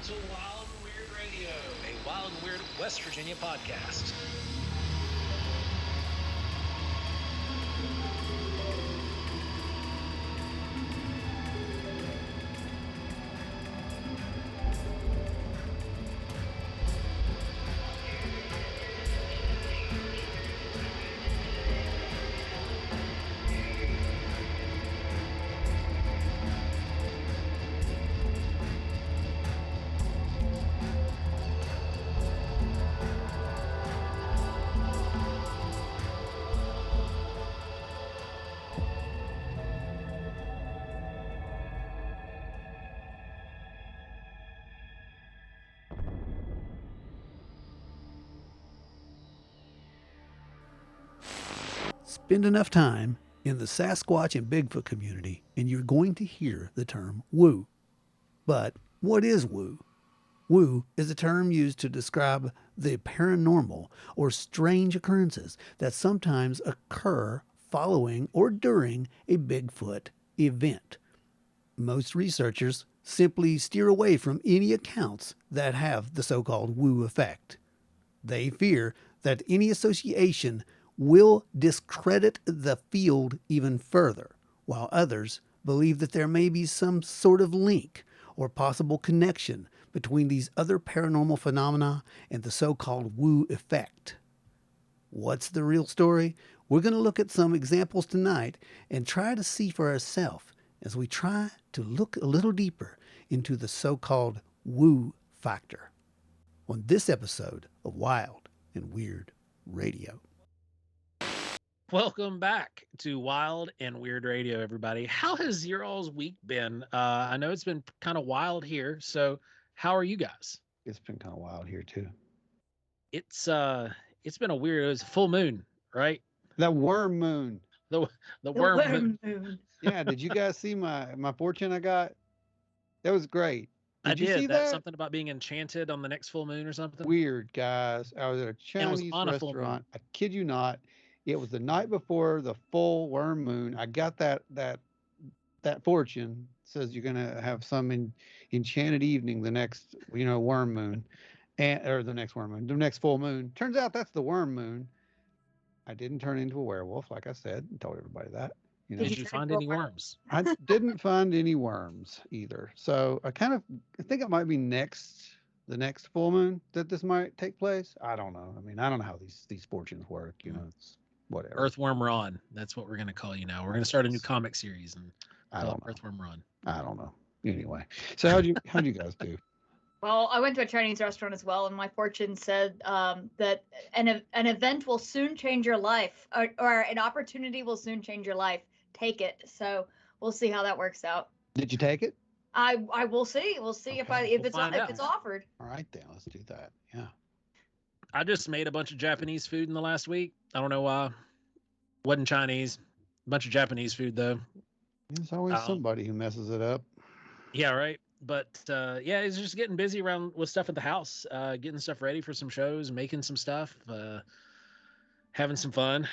to Wild and Weird Radio, a Wild and Weird West Virginia podcast. Spend enough time in the Sasquatch and Bigfoot community, and you're going to hear the term woo. But what is woo? Woo is a term used to describe the paranormal or strange occurrences that sometimes occur following or during a Bigfoot event. Most researchers simply steer away from any accounts that have the so-called woo effect. They fear that any association will discredit the field even further, while others believe that there may be some sort of link or possible connection between these other paranormal phenomena and the so-called woo effect. What's the real story? We're going to look at some examples tonight and try to see for ourselves as we try to look a little deeper into the so-called woo factor on this episode of Wild and Weird Radio. Welcome back to Wild and Weird Radio, everybody. How has your all's week been? I know it's been kind of wild here, so how are you guys? It's been kind of wild here too. It's been a weird. It was a full moon, right? The worm moon. The worm moon. Yeah, did you guys see my fortune I got? That was great. Did you see see that? Something about being enchanted on the next full moon or something? Weird, guys. I was at a Chinese restaurant. I kid you not. It was the night before the full worm moon. I got that fortune. It says you're gonna have some enchanted evening the next worm moon, or the next worm moon, the next full moon. Turns out that's the worm moon. I didn't turn into a werewolf, like I said, and told everybody that. Did you find any worms? I didn't find any worms either. So I think it might be the next full moon that this might take place. I don't know. I mean, I don't know how these fortunes work. It's whatever. Earthworm Ron. That's what we're going to call you now. We're going to start a new comic series and Earthworm Ron. I don't know. Anyway, so how'd you guys do? Well, I went to a Chinese restaurant as well, and my fortune said that an event will soon change your life, or an opportunity will soon change your life. Take it. So we'll see how that works out. Did you take it? I will see. We'll see Okay. if it's offered. All right, then let's do that. Yeah. I just made a bunch of Japanese food in the last week. I don't know why. Wasn't Chinese. A bunch of Japanese food though. There's always somebody who messes it up. Yeah, right. But it's just getting busy around with stuff at the house, getting stuff ready for some shows, making some stuff, having some fun.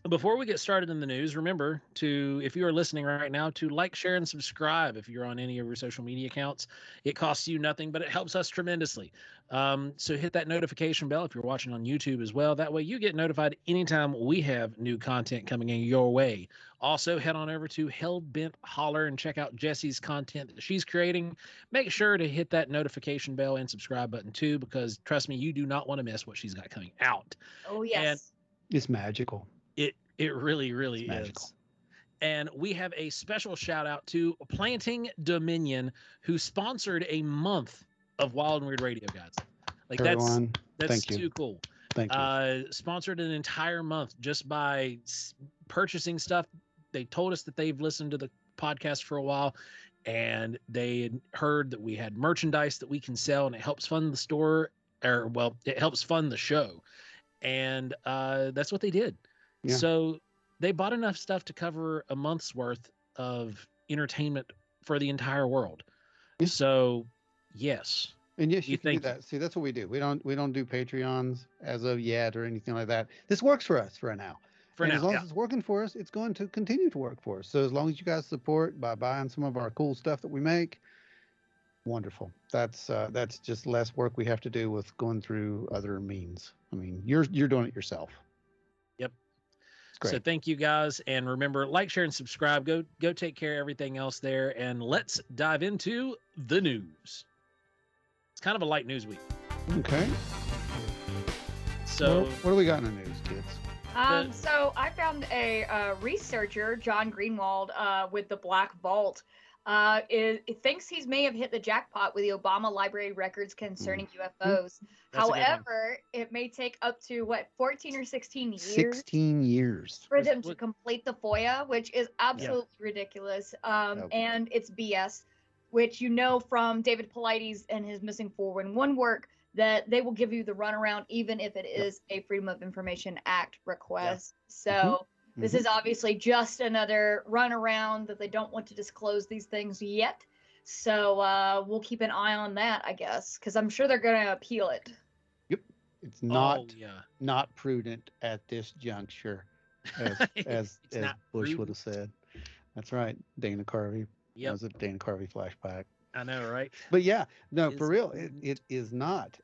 Before we get started in the news, remember to, if you are listening right now, to like, share, and subscribe if you're on any of your social media accounts. It costs you nothing, but it helps us tremendously. So hit that notification bell if you're watching on YouTube as well. That way you get notified anytime we have new content coming in your way. Also, head on over to Hellbent Holler and check out Jessi's content that she's creating. Make sure to hit that notification bell and subscribe button too, because trust me, you do not want to miss what she's got coming out. Oh, yes. And it's magical. It really, really is. And we have a special shout out to Planting Dominion, who sponsored a month of Wild and Weird Radio, guys. Like Everyone, that's too cool. Thank you. Sponsored an entire month just by purchasing stuff. They told us that they've listened to the podcast for a while, and they had heard that we had merchandise that we can sell, and it helps fund the store, it helps fund the show. And that's what they did. Yeah. So they bought enough stuff to cover a month's worth of entertainment for the entire world. Yeah. So, yes. And yes, you can do that. See, that's what we do. We don't do Patreons as of yet or anything like that. This works for us for now. As long as it's working for us, it's going to continue to work for us. So as long as you guys support by buying some of our cool stuff that we make, Wonderful. That's just less work we have to do with going through other means. I mean, you're doing it yourself. Yep. It's great. So thank you guys, and remember, like, share, and subscribe. Go take care of everything else there, and let's dive into the news. It's kind of a light news week. Okay. So what do we got in the news, kids? So I found a researcher, John Greenwald, with the Black Vault. It thinks he may have hit the jackpot with the Obama library records concerning UFOs. However, it may take up to 14 or 16 years. 16 years for them to complete the FOIA, which is absolutely ridiculous. Yep. And it's BS, which from David Paulides and his Missing 411 work, that they will give you the runaround even if it is a Freedom of Information Act request. So this is obviously just another runaround that they don't want to disclose these things yet. So we'll keep an eye on that, I guess, because I'm sure they're going to appeal it. Yep. It's not prudent at this juncture, as Bush would have said. That's right, Dana Carvey. That was a Dana Carvey flashback. I know, right? But yeah, no, for real, it is not.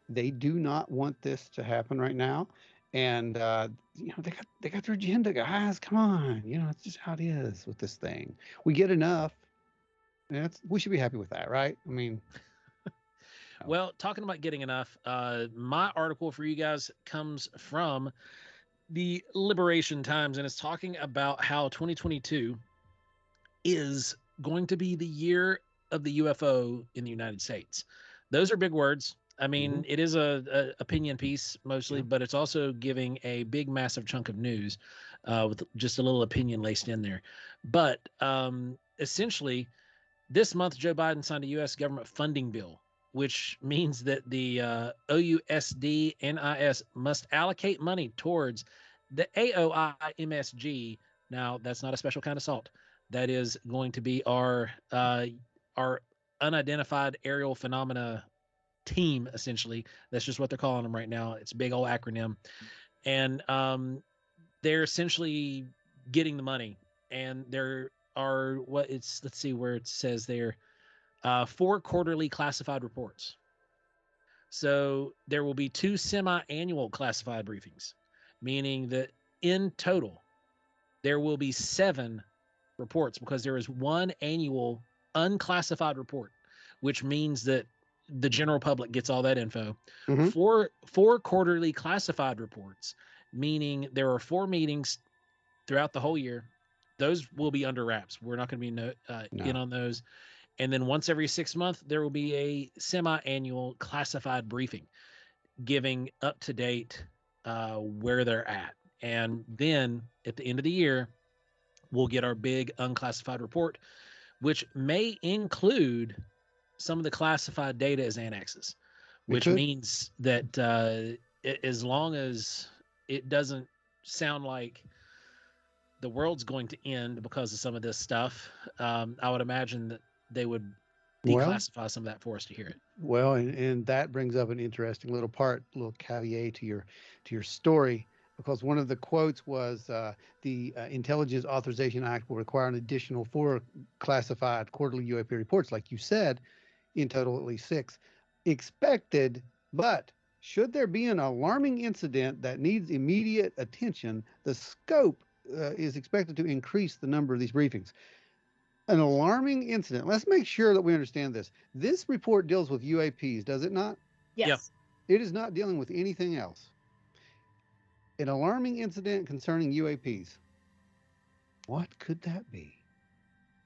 They do not want this to happen right now, and they got their agenda, guys. Come on, it's just how it is with this thing. We get enough. We should be happy with that, right? I mean, well, talking about getting enough, my article for you guys comes from the Liberation Times, and it's talking about how 2022 is going to be the year of the UFO in the United States. Those are big words. I mean, it is a opinion piece mostly, but it's also giving a big, massive chunk of news with just a little opinion laced in there. But essentially, this month, Joe Biden signed a U.S. government funding bill, which means that the OUSD NIS must allocate money towards the AOI MSG. Now, that's not a special kind of salt. That is going to be our unidentified aerial phenomena team, essentially. That's just what they're calling them right now. It's a big old acronym. And they're essentially getting the money. And there are let's see where it says there, 4 quarterly classified reports. So there will be 2 semi-annual classified briefings, meaning that in total, there will be 7 reports, because there is 1 annual unclassified report, which means that the general public gets all that info. 4 quarterly classified reports, meaning there are 4 meetings throughout the whole year. Those will be under wraps. We're not going to be in on those. And then once every 6 months, there will be a semi-annual classified briefing, giving up-to-date where they're at. And then at the end of the year, we'll get our big unclassified report, which may include some of the classified data as annexes, which means that as long as it doesn't sound like the world's going to end because of some of this stuff, I would imagine that they would declassify some of that for us to hear it. Well, and that brings up an interesting little caveat to your story. Because one of the quotes was the Intelligence Authorization Act will require an additional 4 classified quarterly UAP reports, like you said, in total at least 6 expected. But should there be an alarming incident that needs immediate attention, the scope is expected to increase the number of these briefings. An alarming incident. Let's make sure that we understand this. This report deals with UAPs, does it not? Yes. Yeah. It is not dealing with anything else. An alarming incident concerning UAPs. What could that be?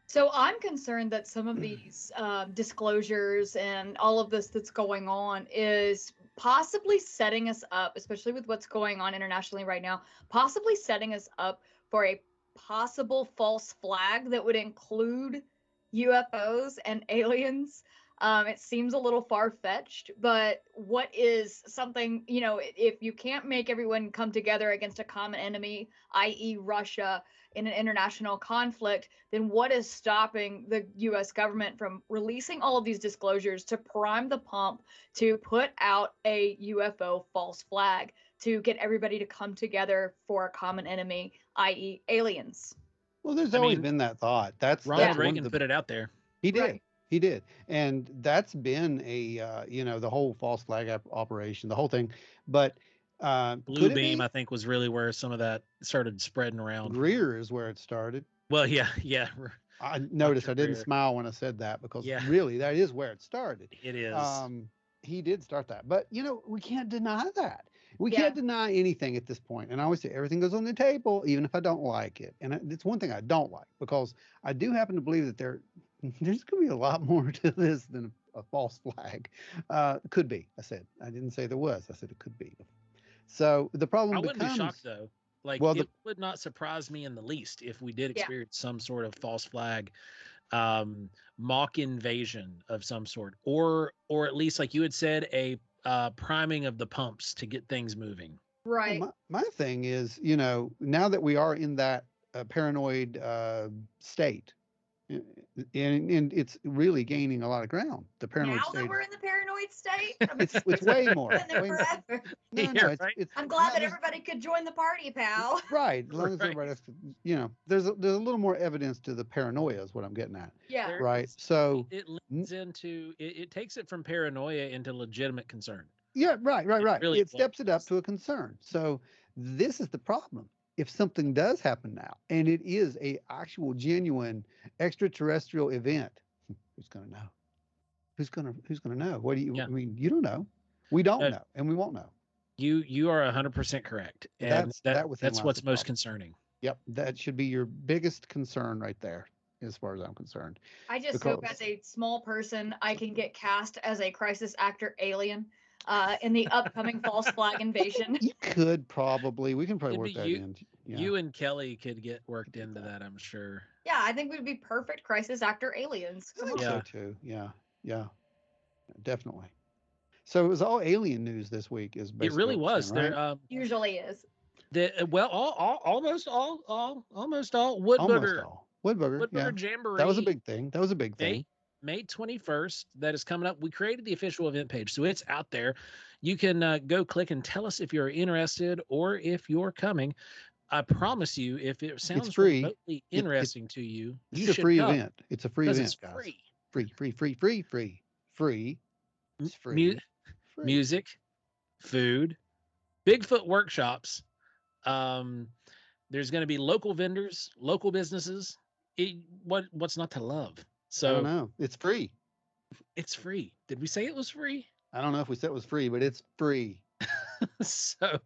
So I'm concerned that some of these disclosures and all of this that's going on is possibly setting us up, especially with what's going on internationally right now, possibly setting us up for a possible false flag that would include UFOs and aliens. It seems a little far-fetched, but what is something, if you can't make everyone come together against a common enemy, i.e. Russia, in an international conflict, then what is stopping the U.S. government from releasing all of these disclosures to prime the pump to put out a UFO false flag to get everybody to come together for a common enemy, i.e. aliens? Well, there's always been that thought. Ronald Reagan put it out there. He did. Right. He did, and that's been a the whole false flag operation, the whole thing. But Blue Beam, I think, was really where some of that started spreading around. Greer is where it started. Well, yeah. I noticed I didn't smile when I said that because really that is where it started. It is. He did start that, but we can't deny that. We can't deny anything at this point. And I always say everything goes on the table, even if I don't like it. And it's one thing I don't like, because I do happen to believe that there's going to be a lot more to this than a false flag. Could be. I didn't say there was. I said it could be. So the problem becomes, I wouldn't be shocked though. Like, it would not surprise me in the least if we did experience some sort of false flag, mock invasion of some sort, or at least, like you had said, a priming of the pumps to get things moving. Right. Well, my thing is, now that we are in that paranoid state, and it's really gaining a lot of ground. The paranoid now state. That we're in the paranoid state, it's way more. No, I'm glad that everybody could join the party, pal. Right, as long as everybody has to, there's a little more evidence to the paranoia is what I'm getting at. Yeah. Right. So it leads into it takes it from paranoia into legitimate concern. Yeah. Right. Really it steps it up to a concern. So this is the problem. If something does happen now, and it is a actual genuine extraterrestrial event, who's going to know? Who's going to know? What do you? I mean, you don't know. We don't know, and we won't know. You are 100% correct, and that's what's most concerning. Yep, that should be your biggest concern right there, as far as I'm concerned. I just hope, as a small person, I can get cast as a crisis actor alien in the upcoming false flag invasion. You could probably. We can probably work that in. Yeah. You and Kelly could get worked into that, I'm sure. Yeah, I think we'd be perfect crisis actor aliens. I think so too. Yeah, definitely. So it was all alien news this week. Is basically it really was. Right? There usually is. Almost all Woodbooger. Woodbooger Jamboree. That was a big thing. May 21st, that is coming up. We created the official event page, so it's out there. You can go click and tell us if you're interested or if you're coming. I promise you, if it sounds remotely interesting to you, it's a free event. It's a free event, it's guys. Free. It's free. Music, food, Bigfoot workshops. There's going to be local vendors, local businesses. What's not to love? So I don't know. It's free. It's free. Did we say it was free? I don't know if we said it was free, but it's free. So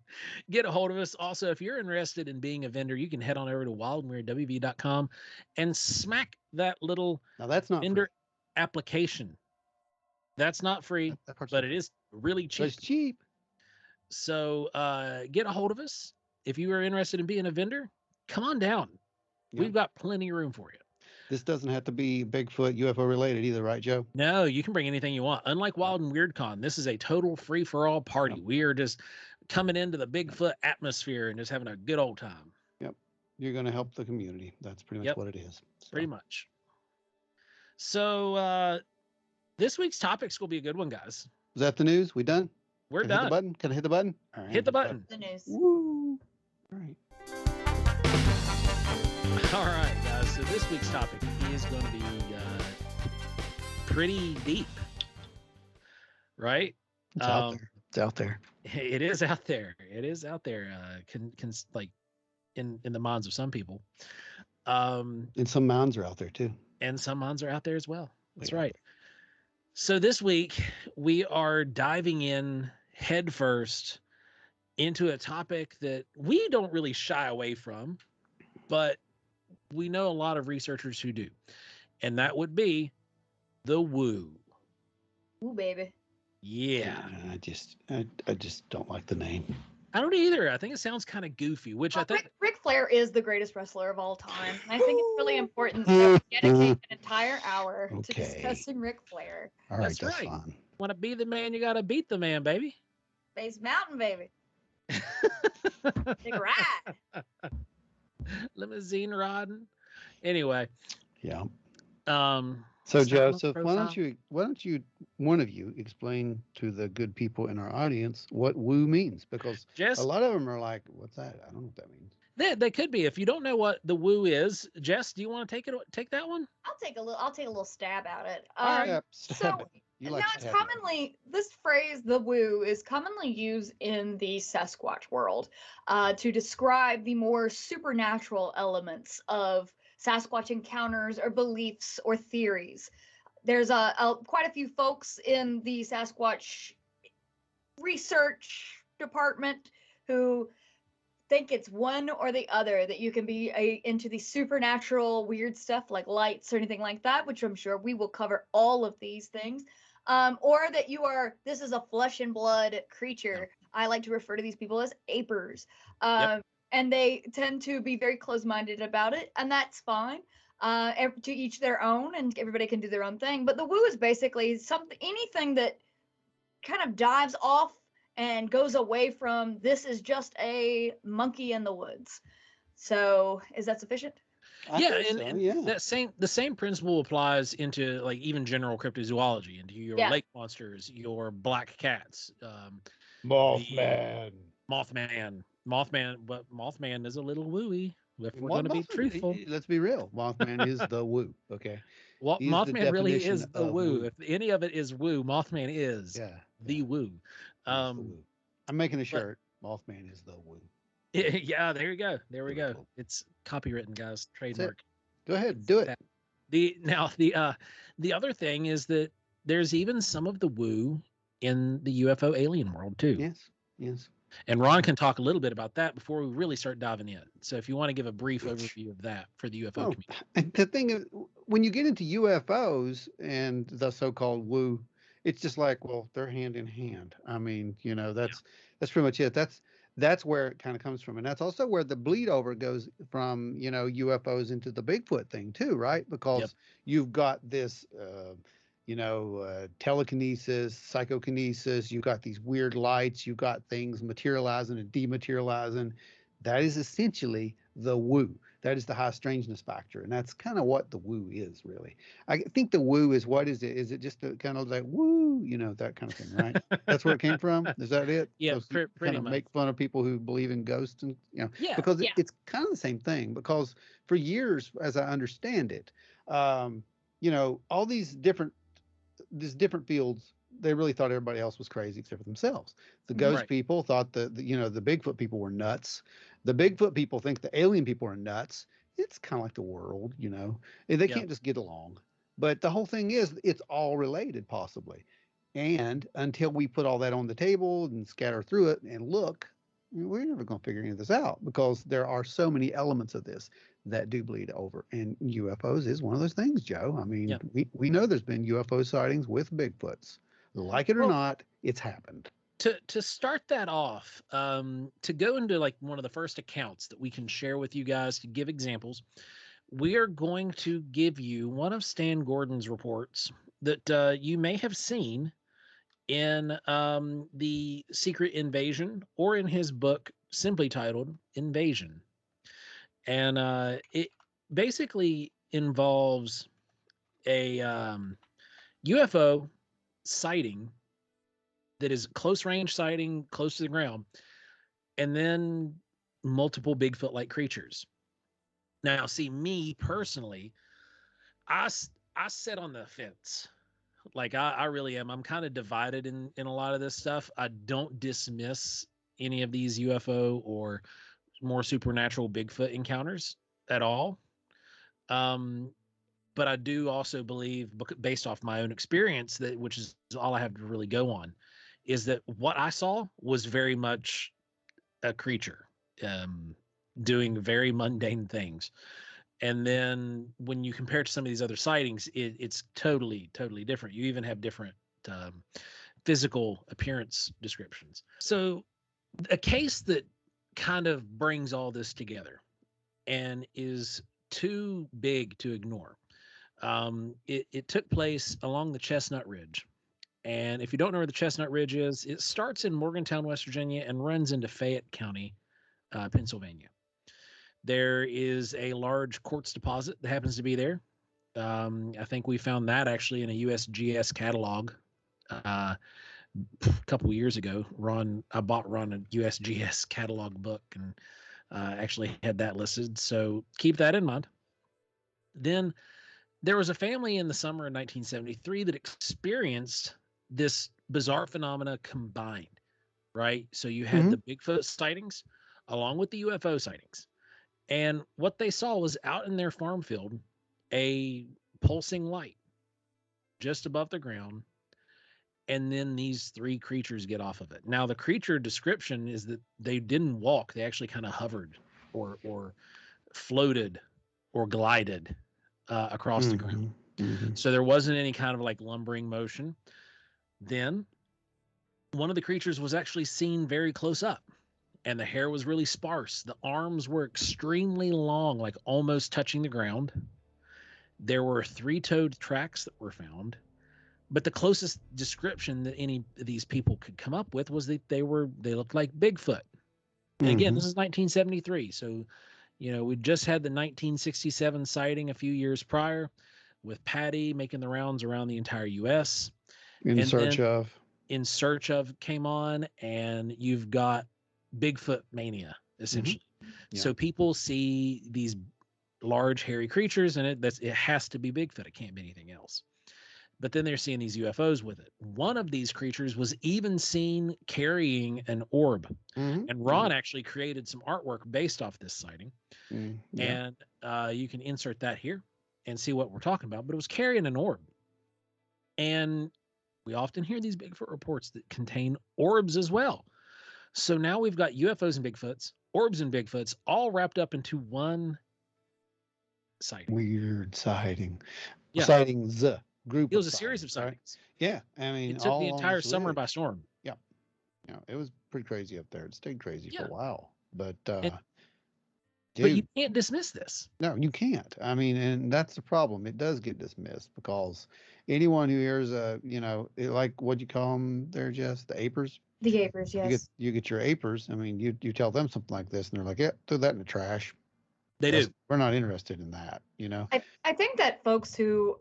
get a hold of us. Also, if you're interested in being a vendor, you can head on over to wildandweirdwv.com and smack that little vendor application. That's not free, but it is really cheap. It's cheap. So get a hold of us. If you are interested in being a vendor, come on down. Yeah. We've got plenty of room for you. This doesn't have to be Bigfoot UFO related either, right, Joe? No, you can bring anything you want. Unlike Wild and Weird Con, this is a total free-for-all party. Yep. We are just coming into the Bigfoot atmosphere and just having a good old time. Yep. You're going to help the community. That's pretty much what it is. So. Pretty much. So this week's topics will be a good one, guys. Is that the news? We done? We're done. Hit the button? Can I hit the button? All right. Hit the button. The news. Woo. All right. All right, guys. So this week's topic is going to be pretty deep, right? It's out there. It's out there. It is out there. It is out there. Can like in the minds of some people. And some minds are out there too. And some minds are out there as well. That's right. So this week we are diving in headfirst into a topic that we don't really shy away from, but we know a lot of researchers who do, and that would be the woo. Woo, baby. Yeah. I just don't like the name. I don't either. I think it sounds kind of goofy, which I think Ric Flair is the greatest wrestler of all time. And I think it's really important that we dedicate an entire hour to discussing Ric Flair. All right, that's right. Fine. Want to be the man, you got to beat the man, baby. Space Mountain, baby. Big ride. Limousine riding. Anyway. Yeah. So, Joseph, why don't you, one of you, explain to the good people in our audience what woo means? Because a lot of them are like, "What's that? I don't know what that means." They could be. If you don't know what the woo is, Jess, do you want to take that one? I'll take a little stab at it. Stab it. Now it's commonly, this phrase, the woo, is commonly used in the Sasquatch world to describe the more supernatural elements of Sasquatch encounters or beliefs or theories. There's quite a few folks in the Sasquatch research department who think it's one or the other, that you can be into the supernatural weird stuff like lights or anything like that, which I'm sure we will cover all of these things, or that this is a flesh and blood creature. I like to refer to these people as apers. And they tend to be very close-minded about it, and that's fine. To each their own, and everybody can do their own thing. But the woo is basically anything that kind of dives off and goes away from, this is just a monkey in the woods. So is that sufficient? The same principle applies into like even general cryptozoology, into your lake monsters, your black cats, Mothman, but Mothman is a little wooey. If we're going to be truthful, let's be real. Mothman is the woo. Okay. Well, Mothman really is the woo. If any of it is woo, Mothman is the woo. I'm making a shirt. Mothman is the woo. Yeah, there you go. There we go. It's copywritten, guys. Trademark. Go ahead, do it. The other thing is that there's even some of the woo in the UFO alien world too. Yes. And Ron can talk a little bit about that before we really start diving in. So if you want to give a brief overview of that for the UFO community. The thing is, when you get into UFOs and the so-called woo, it's just like, well, they're hand in hand. I mean, that's pretty much it. That's where it kind of comes from. And that's also where the bleed over goes from, UFOs into the Bigfoot thing too, right? Because you've got this, telekinesis, psychokinesis, you've got these weird lights, you've got things materializing and dematerializing. That is essentially the woo. That is the high strangeness factor. And that's kind of what the woo is, really. I think the woo is, what is it? Is it just kind of like woo, that kind of thing, right? That's where it came from? Is that it? Yeah, pretty kind of much. Make fun of people who believe in ghosts and, because it's kind of the same thing. Because for years, as I understand it, all these different fields, they really thought everybody else was crazy except for themselves. The ghost people thought the Bigfoot people were nuts. The Bigfoot people think the alien people are nuts. It's kind of like the world, They can't just get along. But the whole thing is, it's all related possibly. And until we put all that on the table and scatter through it and look, we're never going to figure any of this out, because there are so many elements of this that do bleed over. And UFOs is one of those things, Joe. I mean, we know there's been UFO sightings with Bigfoots. Like it or not, it's happened. To start that off, to go into like one of the first accounts that we can share with you guys to give examples, we are going to give you one of Stan Gordon's reports that you may have seen in the Secret Invasion, or in his book simply titled Invasion. And it basically involves a UFO sighting that is close range sighting, close to the ground, and then multiple Bigfoot-like creatures. Now, see, me personally, I sit on the fence. Like I really am. I'm kind of divided in a lot of this stuff. I don't dismiss any of these UFO or more supernatural Bigfoot encounters at all. But I do also believe, based off my own experience, that, which is all I have to really go on, is that what I saw was very much a creature doing very mundane things. And then when you compare it to some of these other sightings, it's totally, totally different. You even have different physical appearance descriptions. So a case that kind of brings all this together and is too big to ignore. It took place along the Chestnut Ridge. And if you don't know where the Chestnut Ridge is, it starts in Morgantown, West Virginia, and runs into Fayette County, Pennsylvania. There is a large quartz deposit that happens to be there. I think we found that actually in a USGS catalog a couple of years ago. I bought Ron a USGS catalog book and actually had that listed. So keep that in mind. Then there was a family in the summer of 1973 that experienced this bizarre phenomena combined, right? So you had the Bigfoot sightings along with the UFO sightings. And what they saw was out in their farm field, a pulsing light just above the ground. And then these three creatures get off of it. Now, the creature description is that they didn't walk. They actually kind of hovered or floated or glided across the ground. So there wasn't any kind of like lumbering motion. Then one of the creatures was actually seen very close up, and the hair was really sparse. The arms were extremely long, like almost touching the ground. There were three-toed tracks that were found, but the closest description that any of these people could come up with was that they looked like Bigfoot. And again, this is 1973, so we just had the 1967 sighting a few years prior, with Patty making the rounds around the entire U.S. In Search Of came on, and you've got Bigfoot mania, essentially. Yeah. So people see these large hairy creatures, and it has to be Bigfoot. It can't be anything else. But then they're seeing these UFOs with it. One of these creatures was even seen carrying an orb. And Ron actually created some artwork based off this sighting. And you can insert that here and see what we're talking about. But it was carrying an orb. And we often hear these Bigfoot reports that contain orbs as well. So now we've got UFOs and Bigfoots, orbs and Bigfoots, all wrapped up into one sighting. Weird sighting. Yeah. Sightings. Group. It was a series of sightings. Right? Yeah. I mean, it took the entire summer by storm. Yeah. It was pretty crazy up there. It stayed crazy for a while. But but you can't dismiss this. No, you can't. I mean, and that's the problem. It does get dismissed because anyone who hears like what you call them there, Jess, the apers. The apers, yes. You get your apers. I mean, you tell them something like this, and they're like, "Yeah, throw that in the trash." They do. We're not interested in that, I think that folks who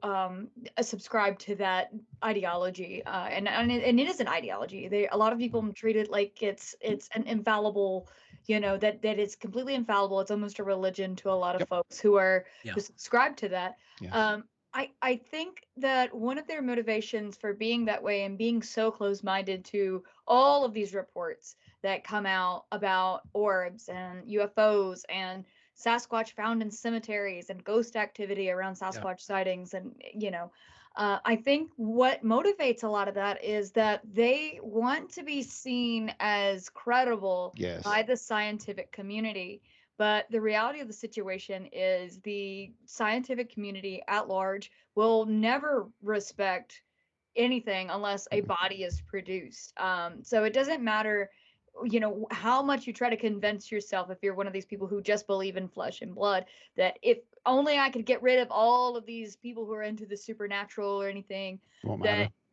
subscribe to that ideology, and it is an ideology. A lot of people treat it like it's an infallible, that it's completely infallible. It's almost a religion to a lot of folks who subscribe to that. Yeah. I think that one of their motivations for being that way and being so close-minded to all of these reports that come out about orbs and UFOs and Sasquatch found in cemeteries and ghost activity around Sasquatch sightings. And, I think what motivates a lot of that is that they want to be seen as credible by the scientific community. But the reality of the situation is the scientific community at large will never respect anything unless a body is produced. So it doesn't matter, how much you try to convince yourself, if you're one of these people who just believe in flesh and blood, that if only I could get rid of all of these people who are into the supernatural or anything,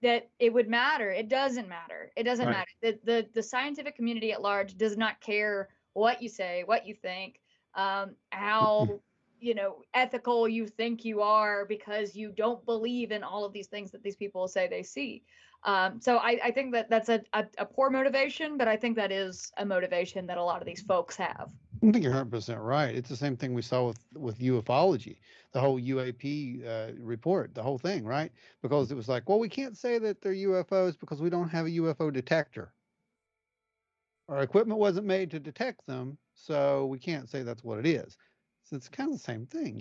that it would matter. It doesn't matter. It doesn't matter. The scientific community at large does not care what you say, what you think, how ethical you think you are, because you don't believe in all of these things that these people say they see. So I think that that's a poor motivation, but I think that is a motivation that a lot of these folks have. I think you're 100% right. It's the same thing we saw with ufology, the whole UAP report, the whole thing, right? Because it was like, well, we can't say that they're UFOs because we don't have a UFO detector. Our equipment wasn't made to detect them, so we can't say that's what it is. So it's kind of the same thing,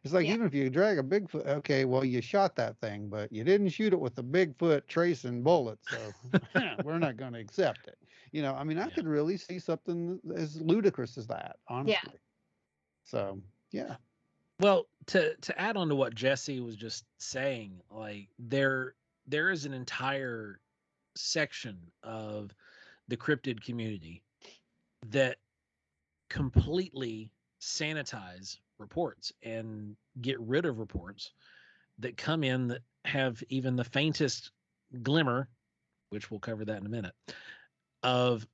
It's like even if you drag a Bigfoot, okay, well, you shot that thing, but you didn't shoot it with a Bigfoot tracing bullet, so we're not going to accept it. I could really see something as ludicrous as that, honestly. Yeah. So, yeah. Well, to add on to what Jessi was just saying, like there is an entire section of the cryptid community that completely sanitize reports and get rid of reports that come in that have even the faintest glimmer, which we'll cover that in a minute, of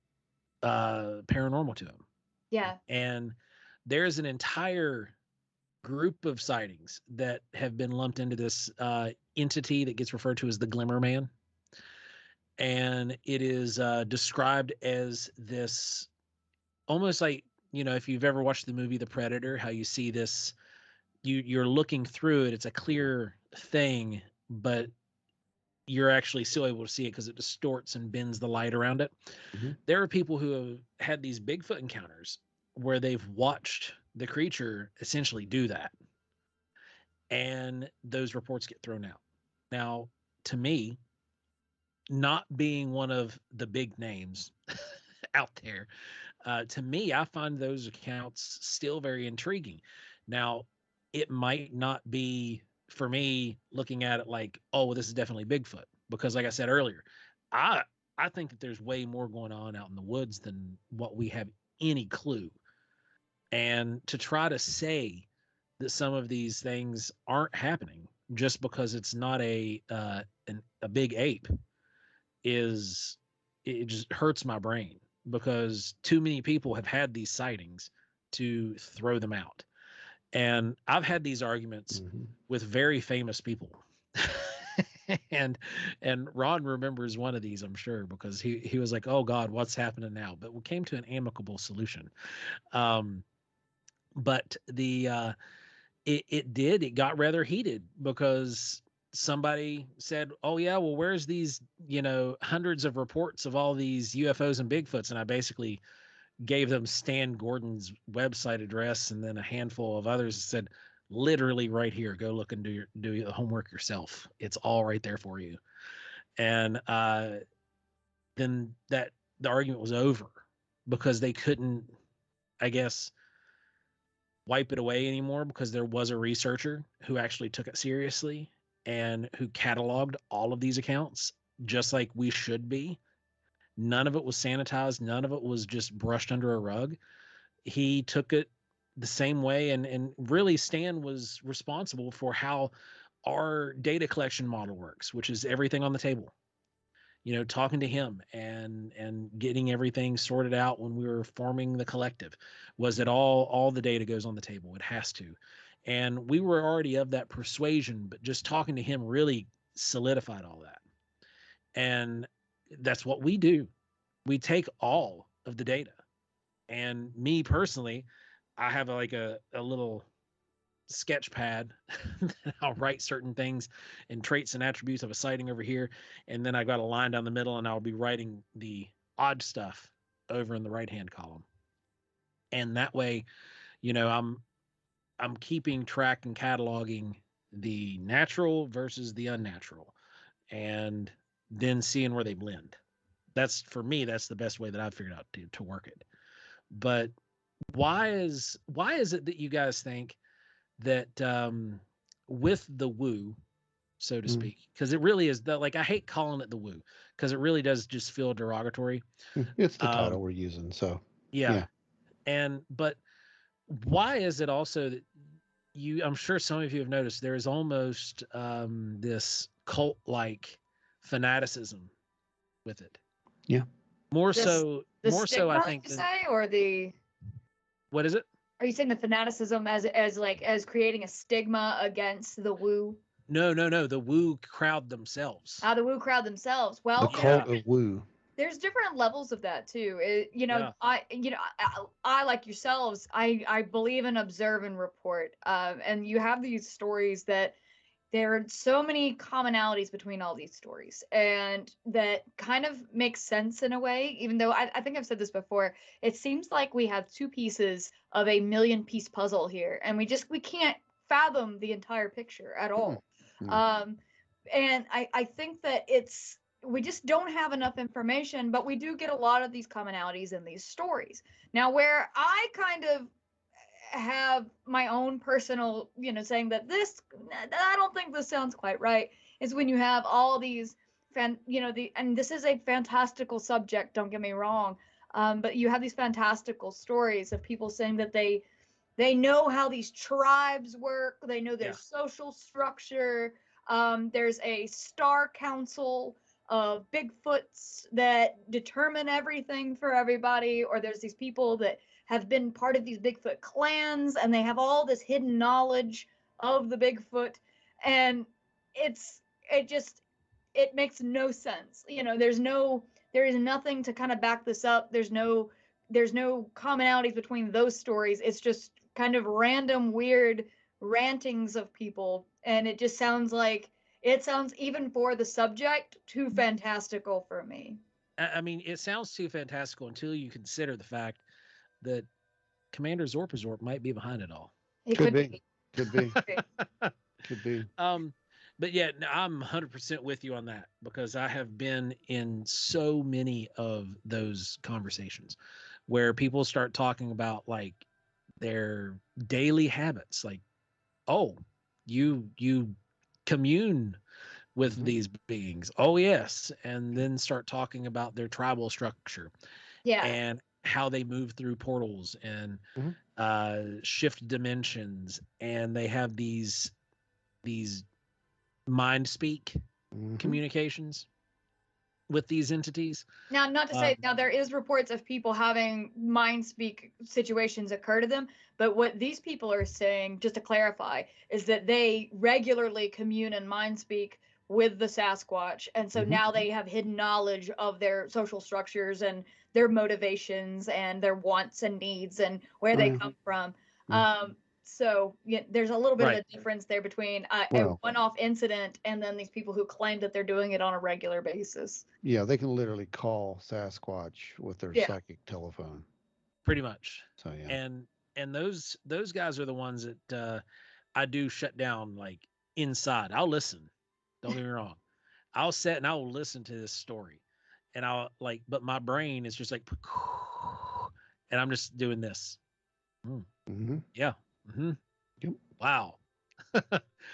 paranormal to them. Yeah. And there's an entire group of sightings that have been lumped into this entity that gets referred to as the Glimmer Man. And it is described as this, almost like, if you've ever watched the movie The Predator, how you see this, you're looking through it, it's a clear thing, but you're actually still able to see it because it distorts and bends the light around it. Mm-hmm. There are people who have had these Bigfoot encounters where they've watched the creature essentially do that. And those reports get thrown out. Now, to me, not being one of the big names out there, to me, I find those accounts still very intriguing. Now, it might not be, for me, looking at it like, oh, well, this is definitely Bigfoot, because like I said earlier, I think that there's way more going on out in the woods than what we have any clue. And to try to say that some of these things aren't happening just because it's not a big ape it just hurts my brain, because too many people have had these sightings to throw them out. And I've had these arguments with very famous people. and Ron remembers one of these, I'm sure, because he was like, oh God, what's happening now? But we came to an amicable solution. But it got rather heated, because somebody said, oh yeah, well, where's these, hundreds of reports of all these UFOs and Bigfoots? And I basically gave them Stan Gordon's website address and then a handful of others, and said, literally right here, go look and do the homework yourself. It's all right there for you. And then the argument was over, because they couldn't, I guess, wipe it away anymore, because there was a researcher who actually took it seriously and who cataloged all of these accounts just like we should be. None of it was sanitized. None of it was just brushed under a rug. He took it the same way. And really, Stan was responsible for how our data collection model works, which is everything on the table. Talking to him and getting everything sorted out when we were forming the collective, was that all the data goes on the table. It has to. And we were already of that persuasion, but just talking to him really solidified all that. And that's what we do. We take all of the data. And me personally, I have like a little sketch pad. I'll write certain things and traits and attributes of a sighting over here, and then I got a line down the middle, and I'll be writing the odd stuff over in the right hand column. And that way, I'm keeping track and cataloging the natural versus the unnatural, and then seeing where they blend. That's, for me, that's the best way that I've figured out to work it. But why is it that you guys think that with the woo, so to speak, because it really is like, I hate calling it the woo, because it really does just feel derogatory. It's the title we're using, so yeah. But why is it also that I'm sure some of you have noticed, there is almost this cult-like fanaticism with it. Yeah. More so, I think. You say, or the. What is it? Are you saying the fanaticism as creating a stigma against the woo? No. The woo crowd themselves. The woo crowd themselves. Well, the cult of woo. There's different levels of that too. I like yourselves. I believe in observe and report. And you have these stories that there are so many commonalities between all these stories, and that kind of makes sense in a way, even though I think I've said this before. It seems like we have two pieces of a million-piece puzzle here, and we can't fathom the entire picture at all. And I think that we just don't have enough information, but we do get a lot of these commonalities in these stories. Now, where I kind of have my own personal, saying that I don't think this sounds quite right, is when you have all these and this is a fantastical subject, don't get me wrong, but you have these fantastical stories of people saying that they know how these tribes work, they know their social structure, there's a star council, Bigfoots that determine everything for everybody, or there's these people that have been part of these Bigfoot clans and they have all this hidden knowledge of the Bigfoot, and it makes no sense. There is nothing to kind of back this up. There's no commonalities between those stories. It's just kind of random weird rantings of people, and it just sounds even for the subject too fantastical for me. I mean, it sounds too fantastical until you consider the fact that Commander Zorpazorp might be behind it all. It could be. Could be. Could be. But yeah, I'm 100% with you on that, because I have been in so many of those conversations where people start talking about like their daily habits, like, oh, you commune with these beings. Oh yes. And then start talking about their tribal structure. Yeah. And how they move through portals and shift dimensions, and they have these mind speak communications with these entities. Now, not to say, now there is reports of people having mind speak situations occur to them, but what these people are saying, just to clarify, is that they regularly commune and mind speak with the Sasquatch, and so now they have hidden knowledge of their social structures and their motivations and their wants and needs and where they come from. So yeah, there's a little bit of a difference there between a one-off incident and then these people who claim that they're doing it on a regular basis. Yeah, they can literally call Sasquatch with their psychic telephone. Pretty much. So yeah. And those guys are the ones that I do shut down like inside. I'll listen. Don't get me wrong. I'll sit and I will listen to this story. And I'll like, but my brain is just like, and I'm just doing this. Yeah. Yep. Wow.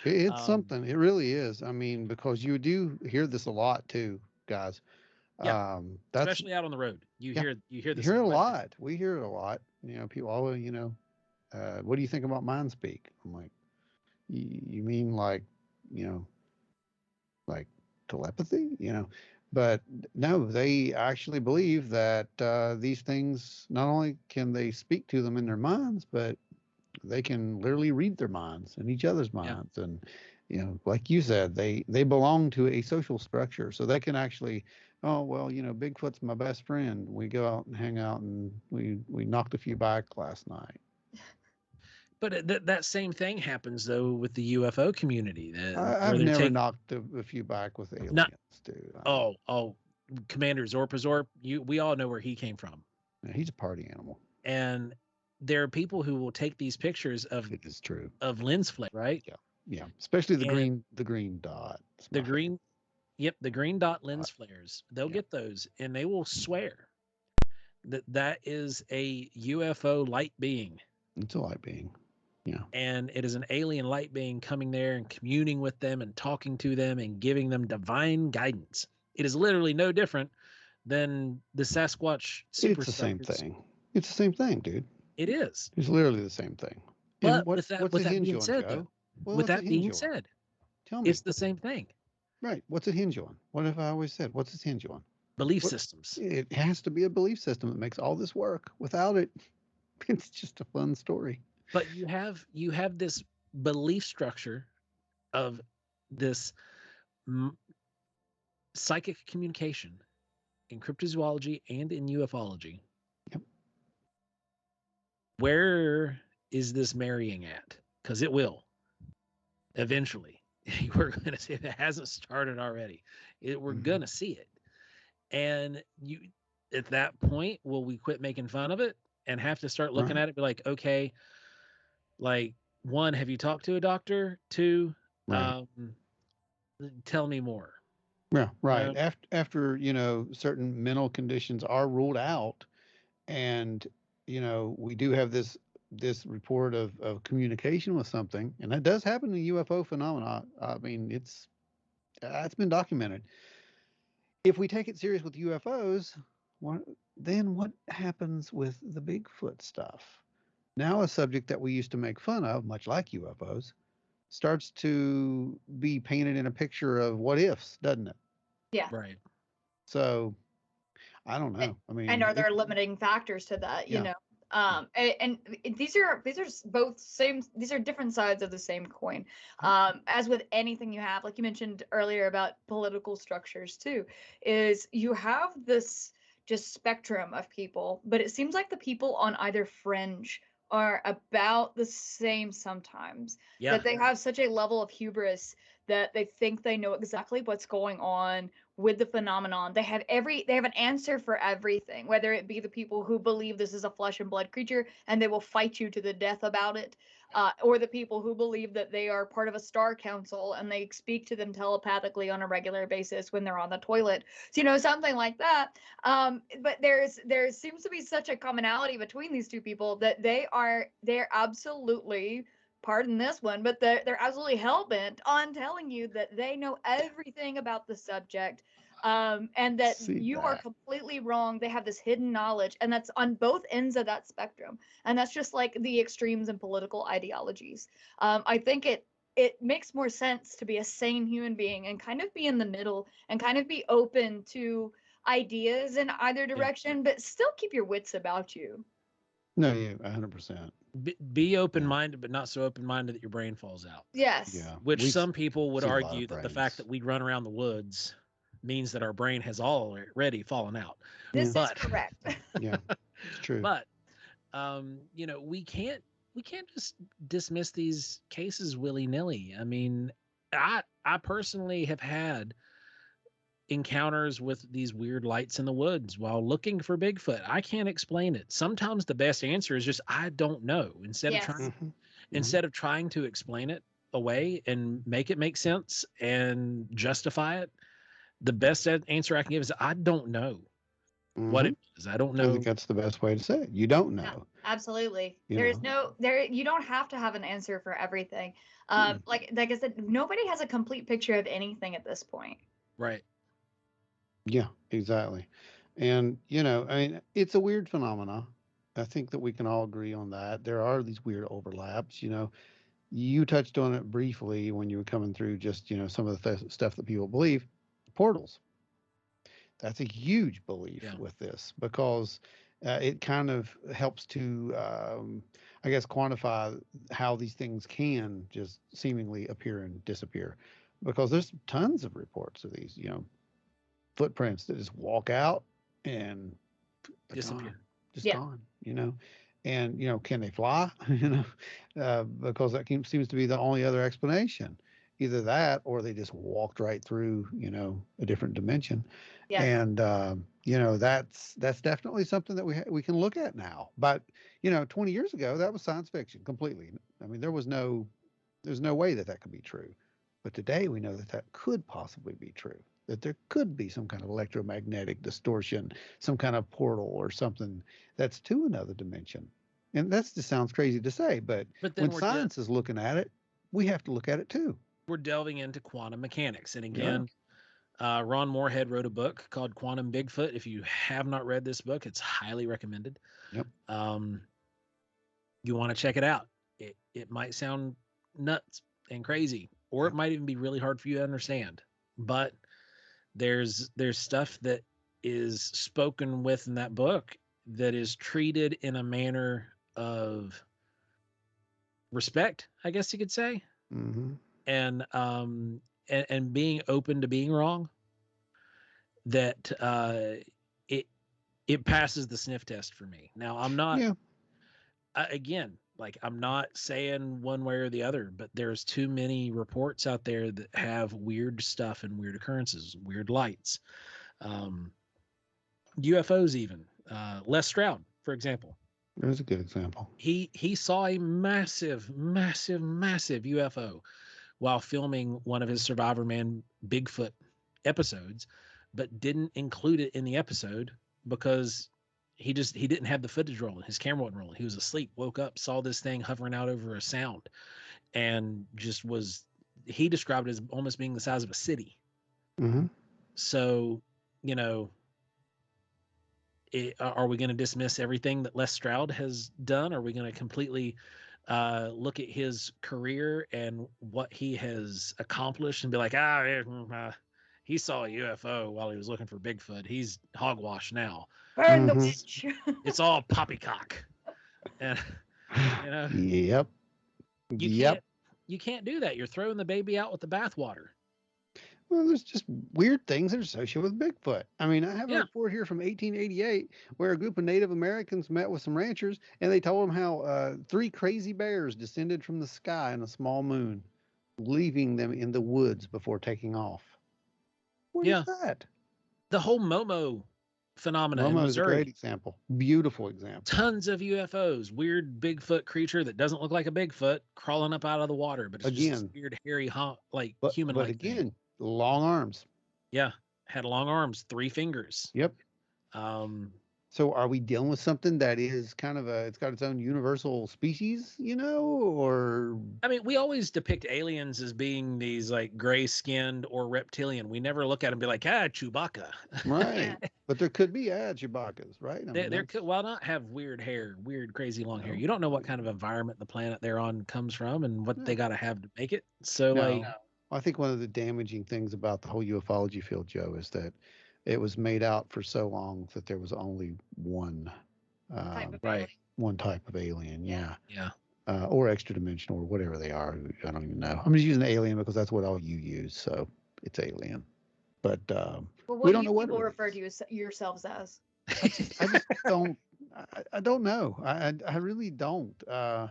It's something. It really is. I mean, because you do hear this a lot too, guys. Yeah. Especially out on the road. You hear this. You hear it a lot. We hear it a lot. People always, what do you think about mind speak? I'm like, you mean like, like telepathy, but no, they actually believe that these things, not only can they speak to them in their minds, but they can literally read their minds and each other's minds. And, like you said, they belong to a social structure. So they can actually, oh, well, Bigfoot's my best friend. We go out and hang out and we knocked a few back last night. But that same thing happens though with the UFO community. I've never knocked a few back with aliens, dude. Commander Zorpazorp, we all know where he came from. Yeah, he's a party animal. And there are people who will take these pictures of it is true of lens flare, right? Yeah. Especially the green dot. The green dot lens flares. They'll get those and they will swear that is a UFO light being. It's a light being. Yeah. And it is an alien light being coming there and communing with them and talking to them and giving them divine guidance. It is literally no different than the Sasquatch super. It's the same thing. It's the same thing, dude. It is. It's literally the same thing. But with that being said, tell me, it's the same thing. Right. What's it hinge on? What have I always said? What's it hinge on? Belief systems. It has to be a belief system that makes all this work. Without it, it's just a fun story. But you have this belief structure of this psychic communication in cryptozoology and in ufology. Yep. Where is this marrying at? Because it will eventually. We're going to see if it hasn't started already. We're going to see it. And at that point, will we quit making fun of it and have to start looking at it? Be like, okay, like, one, have you talked to a doctor? Two, tell me more. Yeah, right. After certain mental conditions are ruled out, and we do have this report of communication with something, and that does happen in UFO phenomena. I mean, it's been documented. If we take it serious with UFOs, then what happens with the Bigfoot stuff? Now a subject that we used to make fun of, much like UFOs, starts to be painted in a picture of what ifs, doesn't it? Yeah. Right. So I don't know. I mean, and are there limiting factors to that? Yeah. And these are both same. These are different sides of the same coin. As with anything you have, like you mentioned earlier about political structures too, is you have this just spectrum of people, but it seems like the people on either fringe are about the same sometimes. Yeah. That they have such a level of hubris that they think they know exactly what's going on with the phenomenon. They have an answer for everything, whether it be the people who believe this is a flesh and blood creature and they will fight you to the death about it, or the people who believe that they are part of a star council and they speak to them telepathically on a regular basis when they're on the toilet. So, something like that. But there seems to be such a commonality between these two people that they're absolutely, pardon this one, but they're absolutely hell-bent on telling you that they know everything about the subject, and that you are completely wrong. They have this hidden knowledge, and that's on both ends of that spectrum. And that's just like the extremes in political ideologies. I think it makes more sense to be a sane human being and kind of be in the middle and kind of be open to ideas in either direction, but still keep your wits about you. No, yeah, 100%. Be open-minded, but not so open-minded that your brain falls out. Yes. Yeah. Which some people would argue that the fact that we run around the woods means that our brain has already fallen out. This is correct. Yeah, it's true. But we can't just dismiss these cases willy-nilly. I mean, I personally have had encounters with these weird lights in the woods while looking for Bigfoot. I can't explain it. Sometimes the best answer is just I don't know. Instead of trying to explain it away and make it make sense and justify it, the best answer I can give is I don't know what it is. I don't know. I think that's the best way to say it. You don't know. Yeah, absolutely. You don't have to have an answer for everything. Like I said, nobody has a complete picture of anything at this point. Right. Yeah, exactly. And, I mean, it's a weird phenomena. I think that we can all agree on that. There are these weird overlaps. You touched on it briefly when you were coming through just, some of the stuff that people believe. Portals. That's a huge belief with this because it kind of helps to, I guess, quantify how these things can just seemingly appear and disappear. Because there's tons of reports of these, footprints that just walk out and disappear, gone, and can they fly? Because that seems to be the only other explanation. Either that, or they just walked right through, a different dimension. Yeah. And that's definitely something that we can look at now. But 20 years ago, that was science fiction completely. I mean, there's no way that could be true. But today we know that could possibly be true. That there could be some kind of electromagnetic distortion, some kind of portal or something that's to another dimension. And that just sounds crazy to say, but when science is looking at it, we have to look at it too. We're delving into quantum mechanics. And again, Ron Moorhead wrote a book called Quantum Bigfoot. If you have not read this book, it's highly recommended. Yep. You want to check it out. It might sound nuts and crazy, or it might even be really hard for you to understand. But there's stuff that is spoken with in that book that is treated in a manner of respect, I guess you could say. Mm-hmm. And being open to being wrong, that it passes the sniff test for me. Now I'm not I'm not saying one way or the other, but there's too many reports out there that have weird stuff and weird occurrences, weird lights, UFOs even. Les Stroud, for example. There's a good example. He saw a massive UFO while filming one of his Survivor Man Bigfoot episodes, but didn't include it in the episode because he didn't have the footage rolling. His camera wasn't rolling. He was asleep, woke up, saw this thing hovering out over a sound, and he described it as almost being the size of a city. Mm-hmm. So, are we going to dismiss everything that Les Stroud has done? Are we going to completely look at his career and what he has accomplished and be like, he saw a UFO while he was looking for Bigfoot. He's hogwash now. Burn the witch. It's all poppycock. And Yep. You can't do that. You're throwing the baby out with the bathwater. Well, there's just weird things that are associated with Bigfoot. I mean, I have a report here from 1888 where a group of Native Americans met with some ranchers, and they told them how 3 crazy bears descended from the sky in a small moon, leaving them in the woods before taking off. What is that? The whole Momo phenomenon in Momo is a Missouri. great example. Beautiful example. Tons of UFOs. Weird Bigfoot creature that doesn't look like a Bigfoot crawling up out of the water, but it's just this weird, hairy, human-like But again, thing. long arms. Yeah, had long arms, 3 fingers. Yep. So are we dealing with something that is kind of it's got its own universal species, or? I mean, we always depict aliens as being these like gray-skinned or reptilian. We never look at them and be like, Chewbacca. Right. But there could be Chewbaccas, right? I mean, there could not have weird hair, weird, crazy long hair. You don't know what kind of environment the planet they're on comes from and what they got to have to make it. So I think one of the damaging things about the whole ufology field, Joe, is that it was made out for so long that there was only one type of alien. Yeah. Or extra dimensional or whatever they are. I don't even know. I'm just using alien because that's what all you use. So it's alien. But we don't know what people refer to yourselves as. I just don't. I don't know. I really don't. I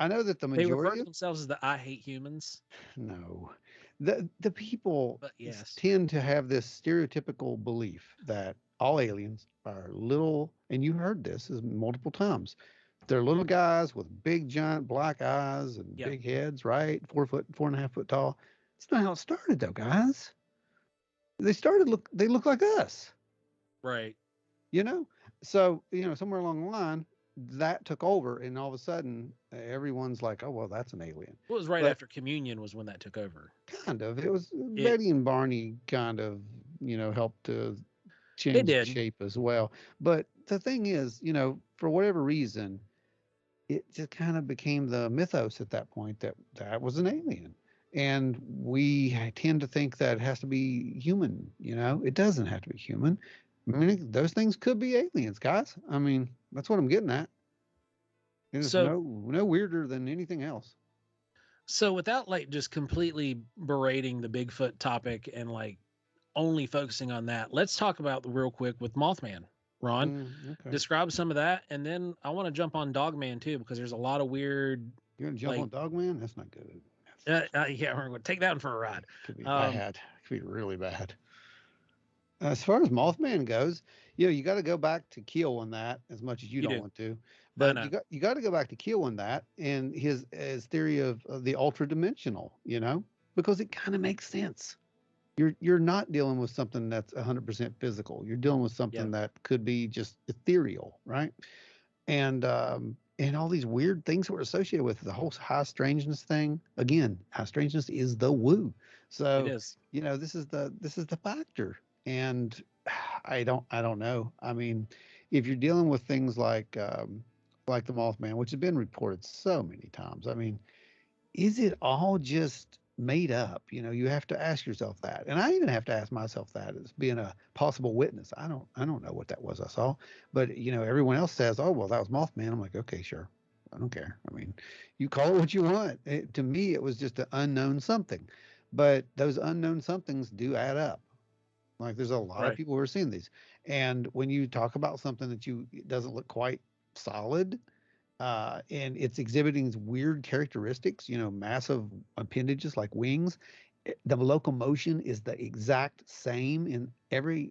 know that the majority they refer to themselves as the I hate humans. No, the people yes. tend to have this stereotypical belief that all aliens are little, and you heard this multiple times. They're little guys with big, giant black eyes and big heads, right? 4 foot, 4.5 foot tall. It's not how it started, though, guys. They look like us, right? So somewhere along the line, that took over, and all of a sudden everyone's like, oh well, that's an alien. It was right after communion was when that took over. Kind of. It was Betty and Barney kind of helped to change the shape as well. But the thing is, for whatever reason, it just kind of became the mythos at that point that was an alien, and we tend to think that it has to be human. It doesn't have to be human. I mean, those things could be aliens, guys. I mean, that's what I'm getting at. It's no weirder than anything else. So without just completely berating the Bigfoot topic and only focusing on that, let's talk about real quick with Mothman. Ron, describe some of that, and then I want to jump on Dogman too, because there's a lot of weird. You're gonna jump on Dogman? That's not good. Yeah, we're going to take that one for a ride. Could be bad. Could be really bad. As far as Mothman goes, you got to go back to Keel on that, as much as you don't want to. But you got to go back to Keel on that and his theory of the ultra dimensional, because it kind of makes sense. You're not dealing with something that's 100% physical. You're dealing with something that could be just ethereal, right? And all these weird things that were associated with the whole high strangeness thing. Again, high strangeness is the woo. So it is. This is the factor. And I don't know. I mean, if you're dealing with things like the Mothman, which has been reported so many times, I mean, is it all just made up? You have to ask yourself that, and I even have to ask myself that as being a possible witness. I don't know what that was I saw, but everyone else says, oh well, that was Mothman. I'm like, okay, sure, I don't care. I mean, you call it what you want. To me, it was just an unknown something, but those unknown somethings do add up. Like there's a lot of people who are seeing these. And when you talk about something that it doesn't look quite solid, and it's exhibiting these weird characteristics, massive appendages like wings, the locomotion is the exact same in every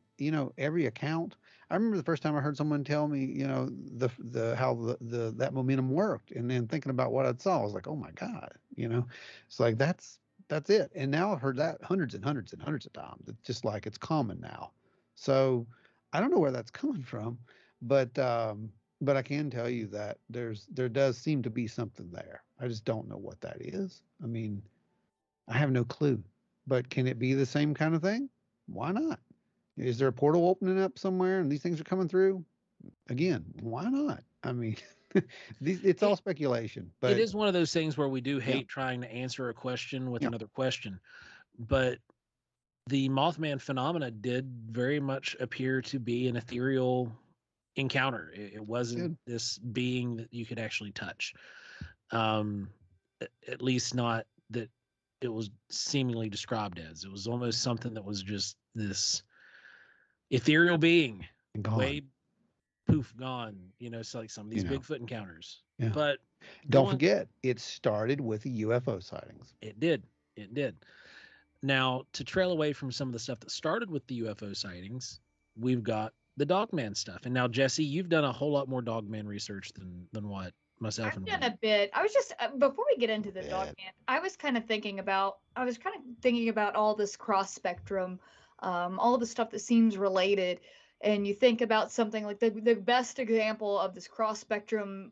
account. I remember the first time I heard someone tell me, how that momentum worked, and then thinking about what I saw, I was like, oh my God, it's like that's it. And now I've heard that hundreds and hundreds and hundreds of times. It's just like it's common now. So I don't know where that's coming from, but I can tell you that there does seem to be something there. I just don't know what that is. I mean, I have no clue. But can it be the same kind of thing? Why not? Is there a portal opening up somewhere and these things are coming through? Again, why not? I mean, it's all speculation. But it is one of those things where we do hate trying to answer a question with another question. But the Mothman phenomena did very much appear to be an ethereal encounter. It wasn't this being that you could actually touch. At least not that it was seemingly described as. It was almost something that was just this ethereal being, way poof, gone. So like some of these Bigfoot encounters. Yeah. But don't forget, it started with the UFO sightings. It did. Now, to trail away from some of the stuff that started with the UFO sightings, we've got the Dogman stuff. And now, Jessi, you've done a whole lot more Dogman research than what myself I've done a bit. I was just before we get into the Dogman, I was kind of thinking about all this cross spectrum, all the stuff that seems related. And you think about something like the best example of this cross spectrum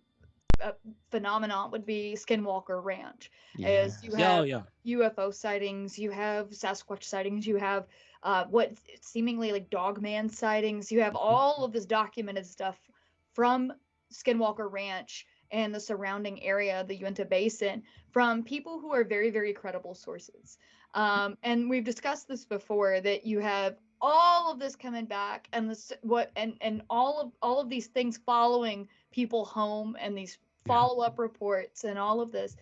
phenomenon would be Skinwalker Ranch. As you have UFO sightings, you have Sasquatch sightings, you have what seemingly like Dogman sightings, you have all of this documented stuff from Skinwalker Ranch and the surrounding area, the Uinta Basin, from people who are very, very credible sources. And we've discussed this before, that you have all of this coming back, and all of these things following people home, and these follow-up reports and all of this.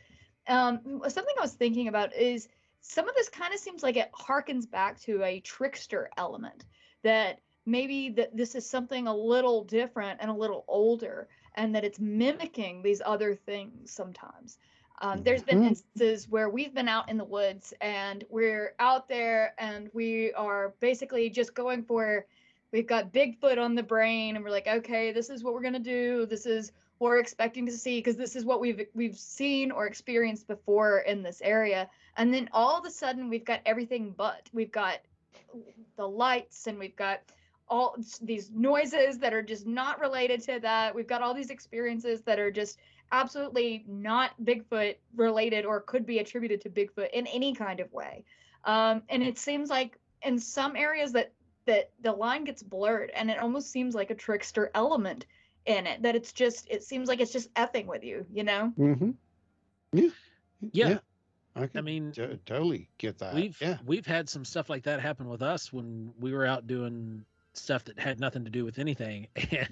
Something I was thinking about is some of this kind of seems like it harkens back to a trickster element, that maybe that this is something a little different and a little older, and that it's mimicking these other things sometimes. There's been instances where we've been out in the woods and we're out there and we are basically just going for, we've got Bigfoot on the brain, and we're like, okay, this is what we're going to do. This is what we're expecting to see, because this is what we've seen or experienced before in this area. And then all of a sudden we've got everything, but we've got the lights, and we've got all these noises that are just not related to that. We've got all these experiences that are just absolutely not Bigfoot related, or could be attributed to Bigfoot in any kind of way. And it seems like in some areas that the line gets blurred, and it almost seems like a trickster element in it, that it seems like it's just effing with you, Yeah. I mean, totally get that. We've had some stuff like that happen with us when we were out doing stuff that had nothing to do with anything,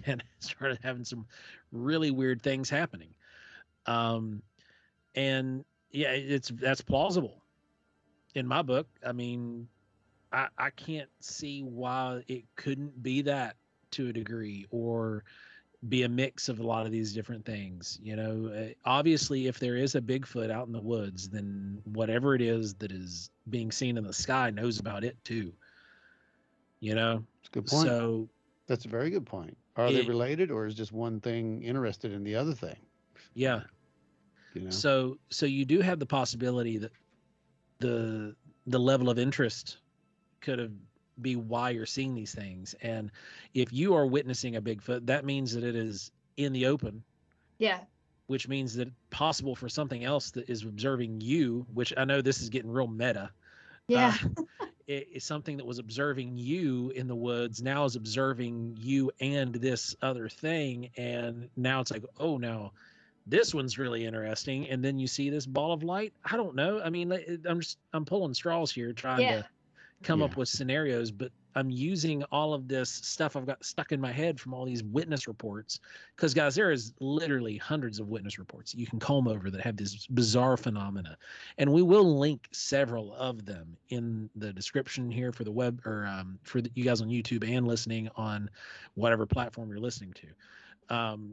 and started having some really weird things happening. And yeah, that's plausible in my book. I mean, I can't see why it couldn't be that to a degree, or be a mix of a lot of these different things. Obviously, if there is a Bigfoot out in the woods, then whatever it is that is being seen in the sky knows about it too. That's a good point. So that's a very good point. Are they related, or is just one thing interested in the other thing? Yeah. So you do have the possibility that the level of interest could be why you're seeing these things. And if you are witnessing a Bigfoot, that means that it is in the open. Yeah. Which means that it's possible for something else that is observing you, which I know this is getting real meta. Yeah. It's something that was observing you in the woods, now is observing you and this other thing. And now it's like, oh, now this one's really interesting. And then you see this ball of light. I don't know. I mean, I'm pulling straws here, trying to come up with scenarios, but I'm using all of this stuff I've got stuck in my head from all these witness reports. Because, guys, there is literally hundreds of witness reports you can comb over that have this bizarre phenomena. And we will link several of them in the description here for the web, or for you guys on YouTube and listening on whatever platform you're listening to.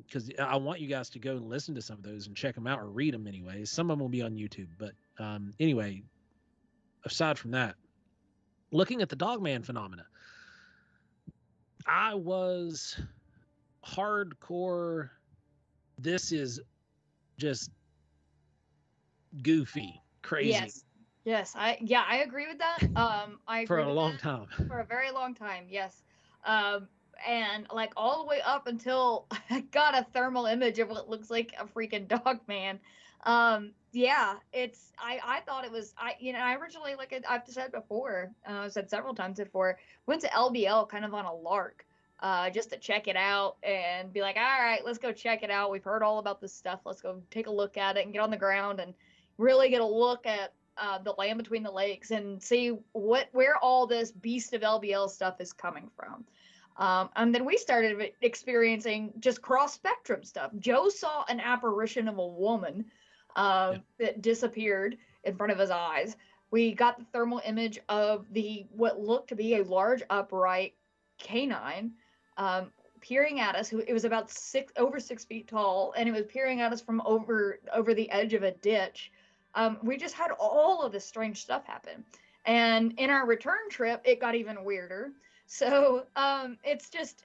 Because I want you guys to go and listen to some of those and check them out, or read them anyways. Some of them will be on YouTube. But anyway, aside from that, looking at the Dogman phenomena, I was hardcore. This is just goofy, crazy. Yes. I agree with that. I agree for a long time. For a very long time. Yes. And like all the way up until I got a thermal image of what looks like a freaking Dogman. I thought it was, I originally, like I've said before, I've said several times before, went to LBL kind of on a lark, just to check it out and be like, all right, let's go check it out. We've heard all about this stuff. Let's go take a look at it and get on the ground and really get a look at the Land Between the Lakes and see where all this Beast of LBL stuff is coming from. And then we started experiencing just cross spectrum stuff. Joe saw an apparition of a woman that disappeared in front of his eyes. We got the thermal image of what looked to be a large upright canine peering at us. It was about over 6 feet tall, and it was peering at us from over the edge of a ditch. We just had all of this strange stuff happen. And in our return trip, it got even weirder. So it's just,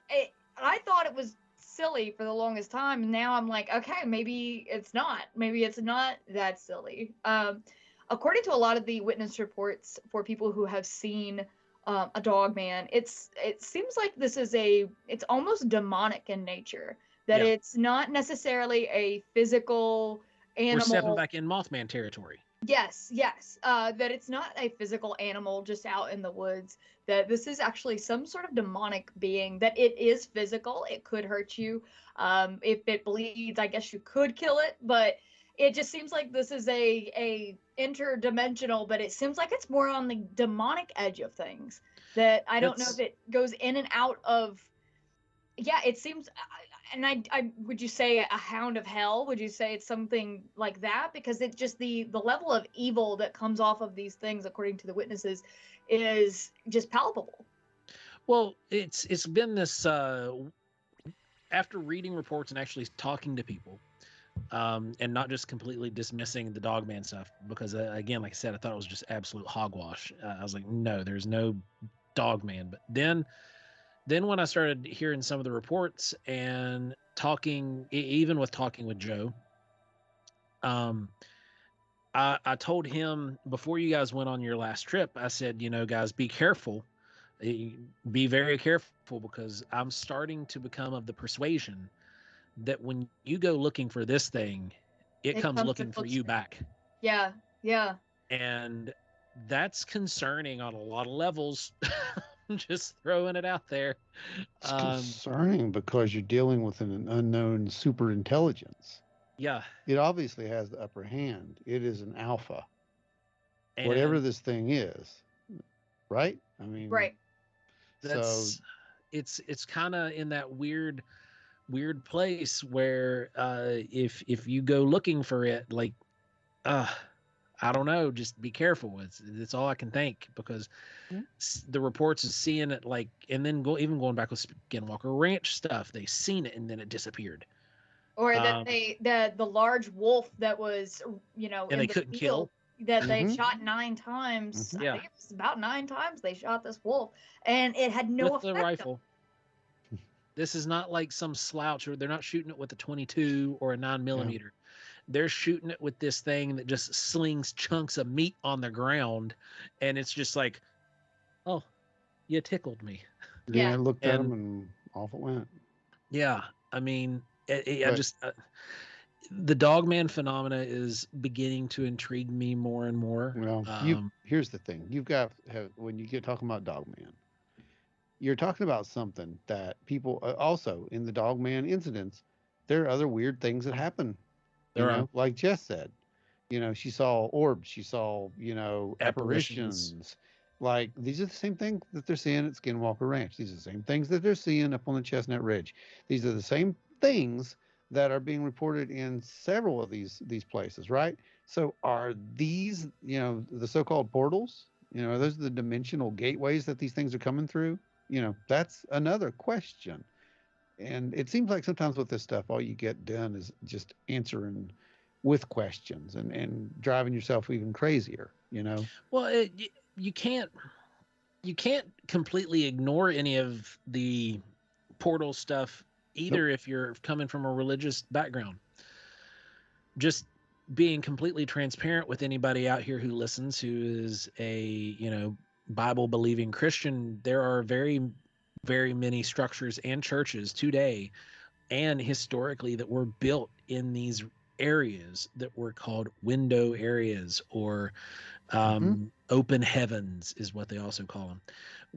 I thought it was silly for the longest time. And now I'm like, okay, maybe it's not. Maybe it's not that silly. According to a lot of the witness reports for people who have seen a dog man, it seems like this is it's almost demonic in nature. That it's not necessarily a physical animal. We're stepping back in Mothman territory. Yes. That it's not a physical animal just out in the woods. That this is actually some sort of demonic being. That it is physical. It could hurt you. If it bleeds, I guess you could kill it. But it just seems like this is a interdimensional. But it seems like it's more on the demonic edge of things. That I don't know if it goes in and out of. Yeah, it seems. And I would you say a hound of hell? Would you say it's something like that? Because it just the level of evil that comes off of these things, according to the witnesses, is just palpable. Well, it's been this after reading reports and actually talking to people, and not just completely dismissing the dogman stuff, because again, like I said, I thought it was just absolute hogwash. I was like, no, there's no dogman. But then when I started hearing some of the reports and talking with Joe, I told him before you guys went on your last trip, I said, guys, be careful. Be very careful, because I'm starting to become of the persuasion that when you go looking for this thing, it comes looking for you back. Yeah. And that's concerning on a lot of levels. Just throwing it out there. It's concerning because you're dealing with an unknown super intelligence. Yeah. It obviously has the upper hand. It is an alpha. And whatever this thing is. Right? I mean, right. It's kind of in that weird place where if you go looking for it, like I don't know, just be careful. It's all I can think, because the reports is seeing it, like, and then going back with Skinwalker Ranch stuff, they seen it and then it disappeared. Or that the large wolf that was, and they couldn't kill. That they shot 9 times. I think it was about 9 times they shot this wolf, and it had no effect. With the rifle. This is not like some slouch, or they're not shooting it with a 22 or a 9mm. Yeah. They're shooting it with this thing that just slings chunks of meat on the ground, and it's just like, oh, you tickled me. Yeah, I looked at them and off it went. Yeah, I mean, the dogman phenomena is beginning to intrigue me more and more. Well, here's the thing: when you get talking about dogman, you're talking about something that people also in the dogman incidents. There are other weird things that happen. Like Jess said, she saw orbs, she saw, apparitions. Like, these are the same things that they're seeing at Skinwalker Ranch. These are the same things that they're seeing up on the Chestnut Ridge. These are the same things that are being reported in several of these places, right? So are these, the so-called portals, are those the dimensional gateways that these things are coming through? That's another question. And it seems like sometimes with this stuff, all you get done is just answering with questions and driving yourself even crazier, Well, you can't completely ignore any of the portal stuff either. Nope. If you're coming from a religious background. Just being completely transparent with anybody out here who listens, who is a, Bible believing Christian, there are very, very many structures and churches today and historically that were built in these areas that were called window areas, or open heavens is what they also call them,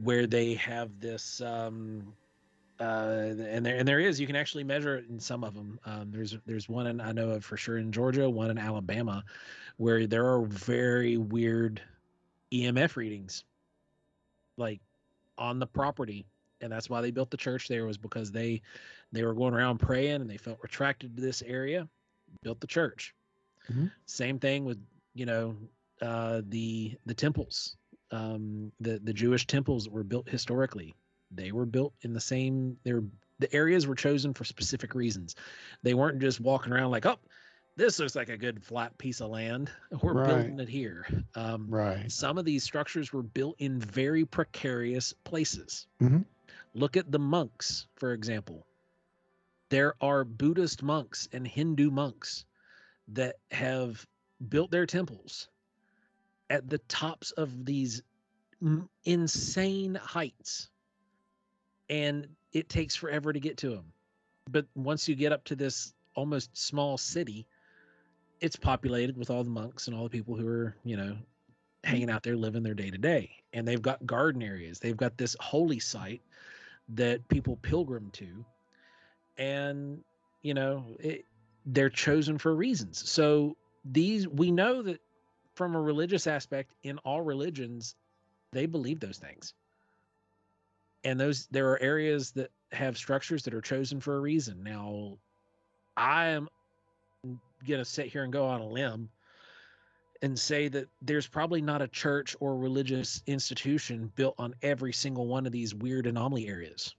where they have this And there is, you can actually measure it in some of them. There's one I know of for sure in Georgia, one in Alabama, where there are very weird EMF readings, like on the property. And that's why they built the church there, was because they were going around praying and they felt attracted to this area, built the church. Mm-hmm. Same thing with, the temples, the Jewish temples that were built historically. They were built in the areas were chosen for specific reasons. They weren't just walking around like, oh, this looks like a good flat piece of land, we're building it here. Right. Some of these structures were built in very precarious places. Mm-hmm. Look at the monks, for example. There are Buddhist monks and Hindu monks that have built their temples at the tops of these insane heights, and it takes forever to get to them. But once you get up to this almost small city, it's populated with all the monks and all the people who are, hanging out there living their day to day. And they've got garden areas. They've got this holy site that people pilgrim to. And, they're chosen for reasons. So we know that from a religious aspect, in all religions, they believe those things. And there are areas that have structures that are chosen for a reason. Now, I am going to sit here and go on a limb and say that there's probably not a church or religious institution built on every single one of these weird anomaly areas.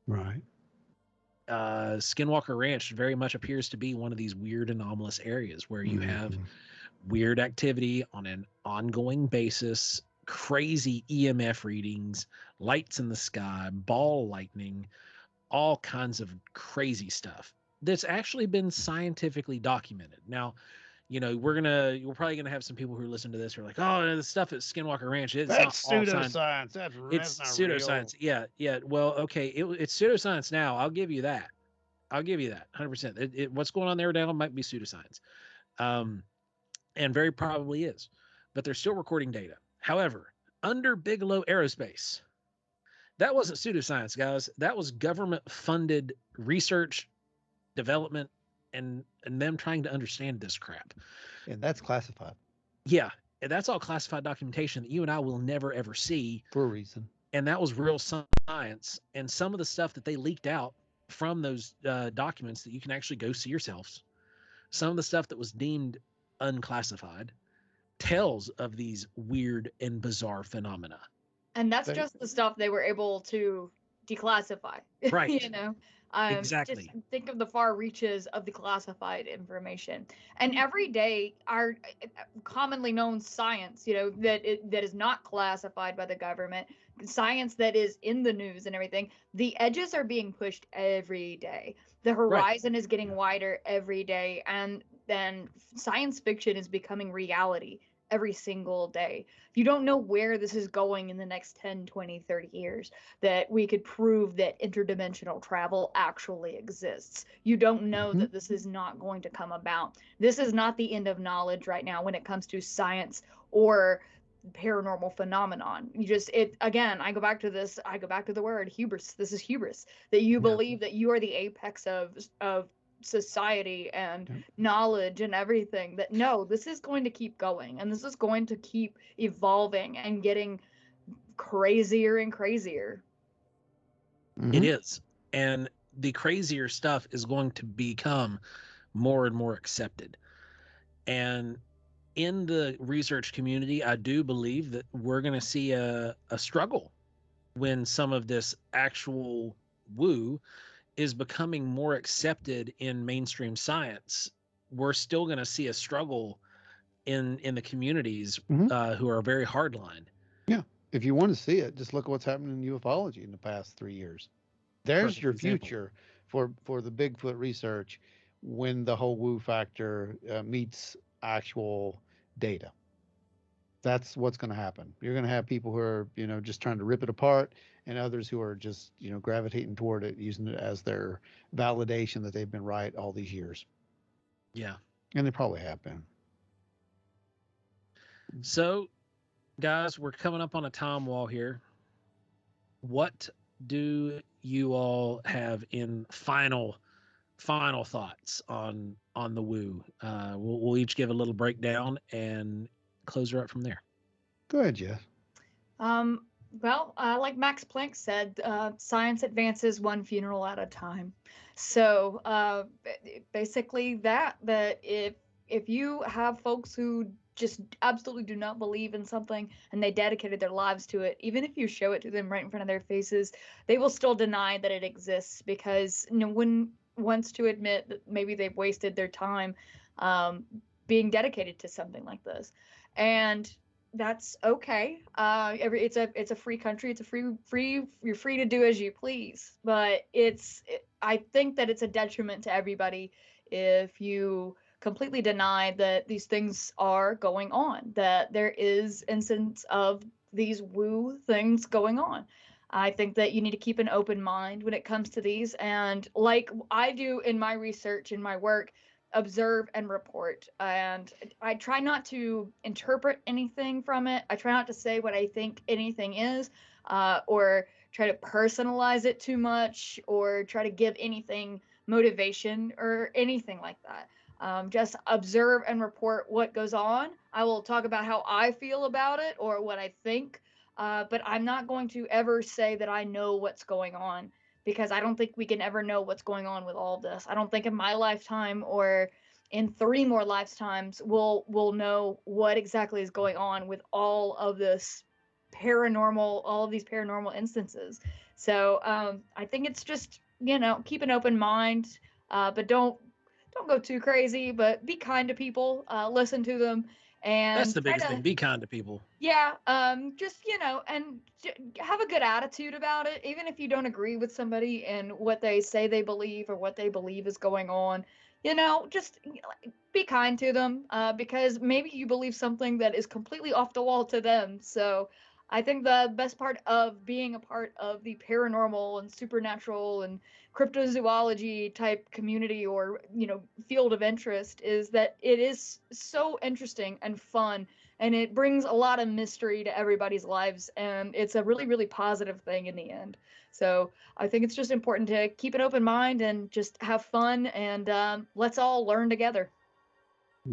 Right. Skinwalker Ranch very much appears to be one of these weird anomalous areas where you have weird activity on an ongoing basis, crazy EMF readings, lights in the sky, ball lightning, all kinds of crazy stuff that's actually been scientifically documented. Now, we're probably gonna have some people who listen to this who are like, oh, the stuff at Skinwalker Ranch, that's pseudoscience. It's not pseudoscience. real. Yeah. Well, okay, it's pseudoscience now. I'll give you that. 100%. What's going on there now might be pseudoscience, and very probably is, but they're still recording data. However, under Bigelow Aerospace, that wasn't pseudoscience, guys. That was government-funded research, development, and them trying to understand this crap. And that's classified. Yeah, and that's all classified documentation that you and I will never, ever see. For a reason. And that was real science. And some of the stuff that they leaked out from those documents that you can actually go see yourselves, some of the stuff that was deemed unclassified tells of these weird and bizarre phenomena. And that's just the stuff they were able to declassify. Right. Exactly. Just think of the far reaches of the classified information. And every day, our commonly known science, that is not classified by the government, science that is in the news and everything, the edges are being pushed every day. The horizon is getting wider every day. And then science fiction is becoming reality every single day. You don't know where this is going in the next 10, 20, 30 years, that we could prove that interdimensional travel actually exists. You don't know that this is not going to come about. This is not the end of knowledge right now when it comes to science or paranormal phenomenon. Again, I go back to the word hubris. This is hubris, that you believe that you are the apex of society and knowledge and everything. That no, this is going to keep going, and this is going to keep evolving and getting crazier and crazier. It is. And the crazier stuff is going to become more and more accepted. And in the research community, I do believe that we're going to see a struggle when some of this actual woo is becoming more accepted in mainstream science. We're still going to see a struggle in the communities who are very hardline. Yeah. If you want to see it, just look at what's happened in ufology in the past 3 years. There's perfect your future for the Bigfoot research when the whole woo factor meets actual data. That's what's going to happen. You're going to have people who are, just trying to rip it apart, and others who are just, gravitating toward it, using it as their validation that they've been right all these years. Yeah. And they probably have been. So, guys, we're coming up on a time wall here. What do you all have in final thoughts on the woo. We'll each give a little breakdown and close her up from there. Go ahead, Jess. Well, like Max Planck said, science advances one funeral at a time. So basically that if you have folks who just absolutely do not believe in something and they dedicated their lives to it, even if you show it to them right in front of their faces, they will still deny that it exists because no one wants to admit that maybe they've wasted their time being dedicated to something like this. And that's okay. It's a free country. It's a free. You're free to do as you please. But I think that it's a detriment to everybody if you completely deny that these things are going on. That there is instance of these woo things going on. I think that you need to keep an open mind when it comes to these. And like I do in my research, in my work, observe and report. And I try not to interpret anything from it. I try not to say what I think anything is, or try to personalize it too much, or try to give anything motivation or anything like that. Just observe and report what goes on. I will talk about how I feel about it or what I think, but I'm not going to ever say that I know what's going on, because I don't think we can ever know what's going on with all of this. I don't think in my lifetime or in 3 more lifetimes we'll know what exactly is going on with all of this paranormal, all of these paranormal instances. So I think it's just, keep an open mind, but don't go too crazy, but be kind to people, listen to them. And that's the biggest thing. Be kind to people. Yeah. Just, and have a good attitude about it. Even if you don't agree with somebody and what they say they believe or what they believe is going on, just be kind to them, because maybe you believe something that is completely off the wall to them. So I think the best part of being a part of the paranormal and supernatural and cryptozoology type community or, field of interest is that it is so interesting and fun, and it brings a lot of mystery to everybody's lives, and it's a really, really positive thing in the end. So I think it's just important to keep an open mind and just have fun, and let's all learn together.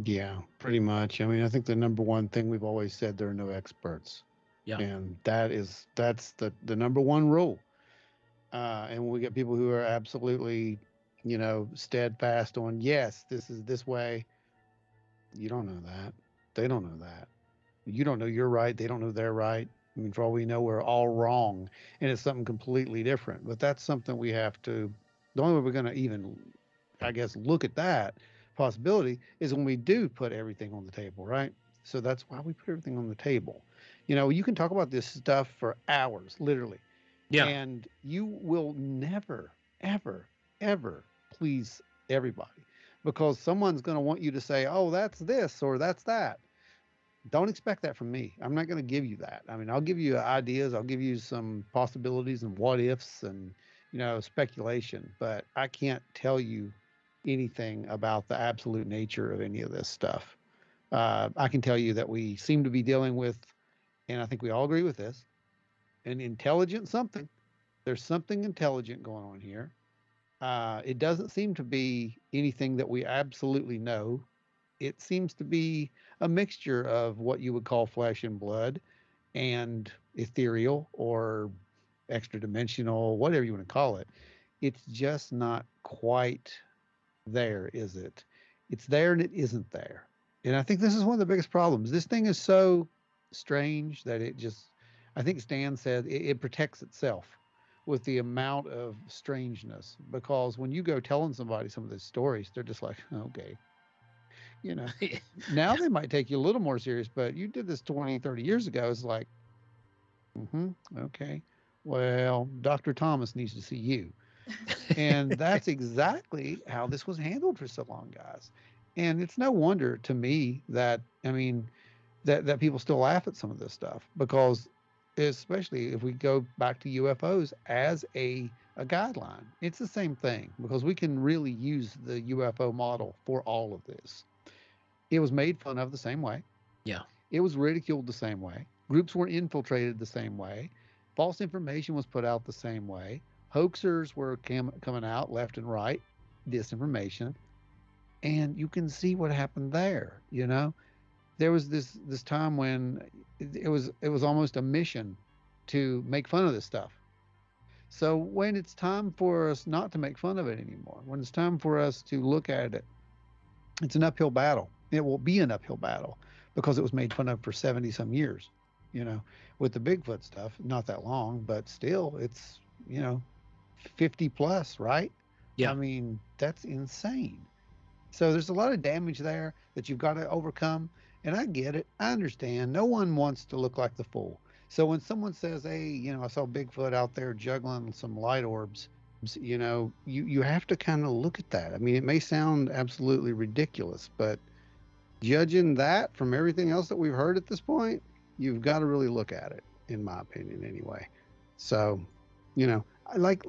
Yeah, pretty much. I mean, I think the number one thing we've always said, there are no experts. Yeah. And that's the number one rule. And when we get people who are absolutely, steadfast on, yes, this is this way, you don't know that. They don't know that. You don't know you're right. They don't know they're right. I mean, for all we know, we're all wrong. And it's something completely different. But that's something we have to, the only way we're going to even, I guess, look at that possibility is when we do put everything on the table, right? So that's why we put everything on the table. You can talk about this stuff for hours, literally. Yeah. And you will never, ever, ever please everybody, because someone's going to want you to say, oh, that's this or that's that. Don't expect that from me. I'm not going to give you that. I mean, I'll give you ideas. I'll give you some possibilities and what ifs and, speculation, but I can't tell you anything about the absolute nature of any of this stuff. I can tell you that we seem to be dealing with, and I think we all agree with this, an intelligent something. There's something intelligent going on here. It doesn't seem to be anything that we absolutely know. It seems to be a mixture of what you would call flesh and blood and ethereal or extra dimensional, whatever you want to call it. It's just not quite there, is it? It's there and it isn't there. And I think this is one of the biggest problems. This thing is so strange that I think Stan said it protects itself with the amount of strangeness, because when you go telling somebody some of these stories, they're just like, okay. Now they might take you a little more serious, but you did this 20, 30 years ago. It's like, okay, well, Dr. Thomas needs to see you. And that's exactly how this was handled for so long, guys. And it's no wonder to me that, that people still laugh at some of this stuff, because especially if we go back to UFOs as a guideline, it's the same thing, because we can really use the UFO model for all of this. It was made fun of the same way. Yeah. It was ridiculed the same way. Groups were infiltrated the same way. False information was put out the same way. Hoaxers were coming out left and right, disinformation, and you can see what happened there. There was this time when it was almost a mission to make fun of this stuff. So when it's time for us not to make fun of it anymore, when it's time for us to look at it, it's an uphill battle. It will be an uphill battle because it was made fun of for 70 some years, with the Bigfoot stuff, not that long, but still it's, 50 plus, right? Yeah. I mean, that's insane. So there's a lot of damage there that you've got to overcome. And I get it. I understand. No one wants to look like the fool. So when someone says, hey, I saw Bigfoot out there juggling some light orbs, you have to kind of look at that. I mean, it may sound absolutely ridiculous, but judging that from everything else that we've heard at this point, you've got to really look at it, in my opinion, anyway. So, like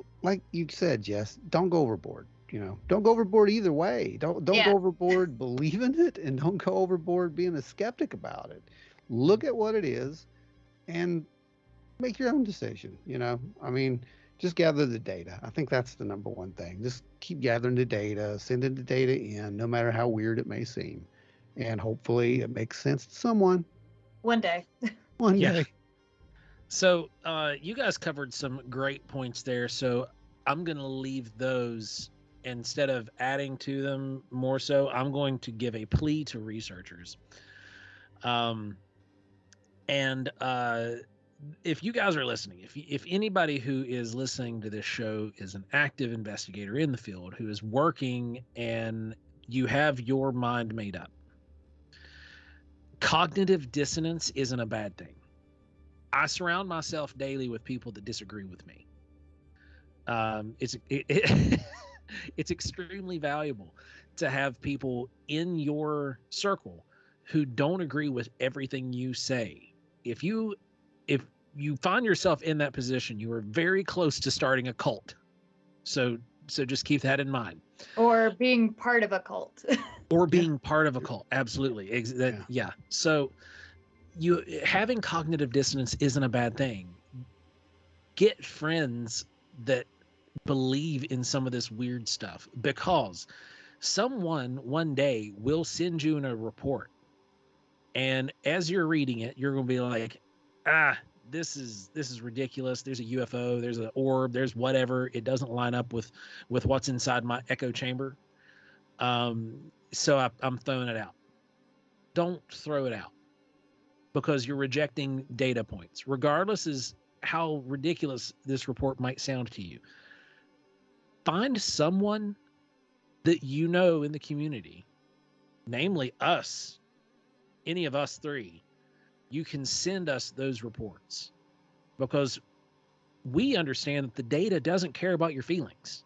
you said, Jess, don't go overboard. Don't go overboard either way. Don't go overboard believing it, and don't go overboard being a skeptic about it. Look at what it is and make your own decision. I mean, just gather the data. I think that's the number one thing. Just keep gathering the data, sending the data in, no matter how weird it may seem. And hopefully it makes sense to someone. One day. One day. So you guys covered some great points there. So I'm going to leave those. Instead of adding to them more so, I'm going to give a plea to researchers. If you guys are listening, if anybody who is listening to this show is an active investigator in the field who is working and you have your mind made up, cognitive dissonance isn't a bad thing. I surround myself daily with people that disagree with me. It's extremely valuable to have people in your circle who don't agree with everything you say. If you find yourself in that position, you are very close to starting a cult. So just keep that in mind. Or being part of a cult. Or being part of a cult. Absolutely. Yeah. So having cognitive dissonance isn't a bad thing. Get friends that believe in some of this weird stuff, because someone one day will send you in a report, and as you're reading it, you're going to be like, this is ridiculous. There's a UFO, there's an orb, there's whatever. It doesn't line up with what's inside my echo chamber. So I'm throwing it out. Don't throw it out, because you're rejecting data points, regardless as how ridiculous this report might sound to you. Find someone that you know in the community, namely us, any of us three. You can send us those reports, because we understand that the data doesn't care about your feelings.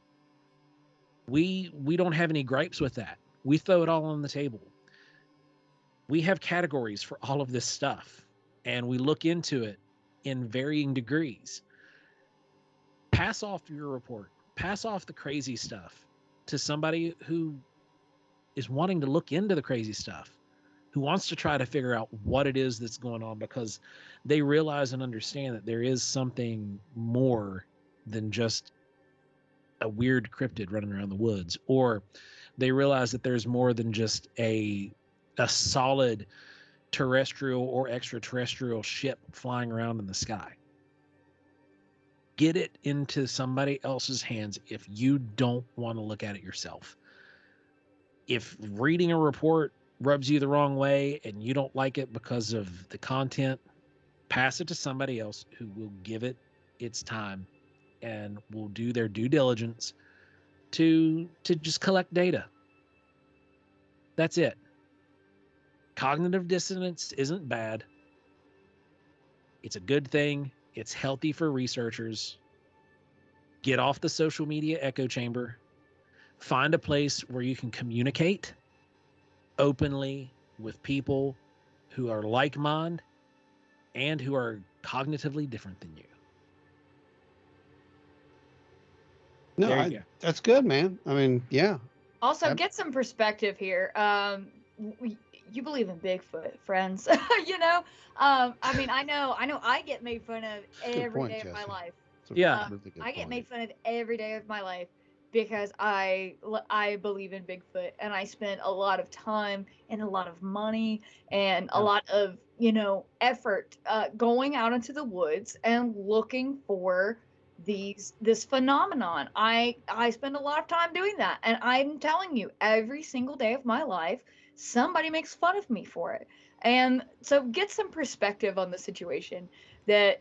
We don't have any gripes with that. We throw it all on the table. We have categories for all of this stuff, and we look into it in varying degrees. Pass off your report. Pass off the crazy stuff to somebody who is wanting to look into the crazy stuff, who wants to try to figure out what it is that's going on, because they realize and understand that there is something more than just a weird cryptid running around the woods, or they realize that there's more than just a solid terrestrial or extraterrestrial ship flying around in the sky. Get it into somebody else's hands if you don't want to look at it yourself. If reading a report rubs you the wrong way and you don't like it because of the content, pass it to somebody else who will give it its time and will do their due diligence to just collect data. That's it. Cognitive dissonance isn't bad. It's a good thing. It's healthy for researchers. Get off the social media echo chamber. Find a place where you can communicate openly with people who are like mind and who are cognitively different than you. No, that's good, man. I mean, yeah. Also, get some perspective here. You believe in Bigfoot, friends. I mean, I know I get made fun of every day of my life. That's a Yeah. really good I get point. made fun of every day of my life because I believe in Bigfoot, and I spent a lot of time and a lot of money and a lot of effort going out into the woods and looking for this phenomenon. I spend a lot of time doing that, and I'm telling you, every single day of my life somebody makes fun of me for it. And so get some perspective on the situation, that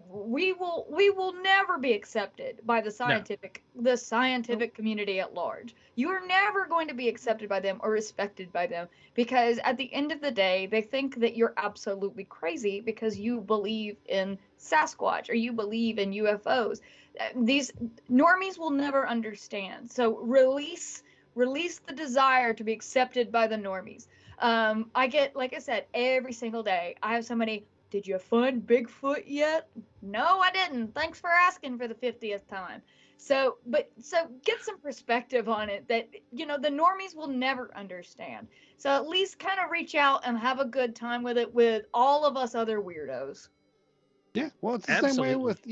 we will never be accepted by the scientific community at large. You are never going to be accepted by them or respected by them, because at the end of the day they think that you're absolutely crazy because you believe in Sasquatch or you believe in UFOs. These normies will never understand. So release the desire to be accepted by the normies. I get, like I said, every single day I have somebody, did you find Bigfoot yet? No, I didn't. Thanks for asking for the 50th time. So get some perspective on it, that the normies will never understand. So at least kind of reach out and have a good time with it with all of us other weirdos. Yeah, well, it's the same way with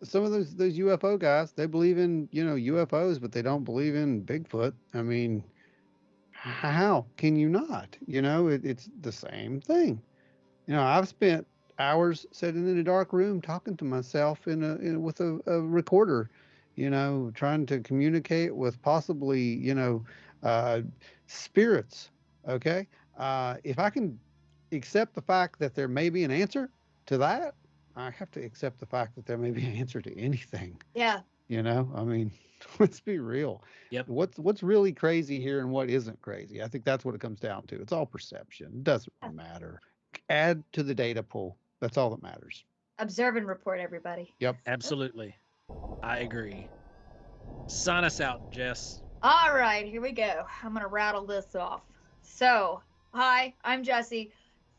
some of those UFO guys. They believe in UFOs, but they don't believe in Bigfoot. I mean, how can you not? It's the same thing. I've spent hours sitting in a dark room talking to myself with a recorder, trying to communicate with possibly spirits. Okay, if I can accept the fact that there may be an answer to that, I have to accept the fact that there may be an answer to anything. Yeah. I mean, let's be real. Yep. What's really crazy here and what isn't crazy? I think that's what it comes down to. It's all perception. It doesn't really matter. Add to the data pool. That's all that matters. Observe and report, everybody. Yep. Absolutely. I agree. Sign us out, Jess. All right, here we go. I'm going to rattle this off. So, hi, I'm Jessi.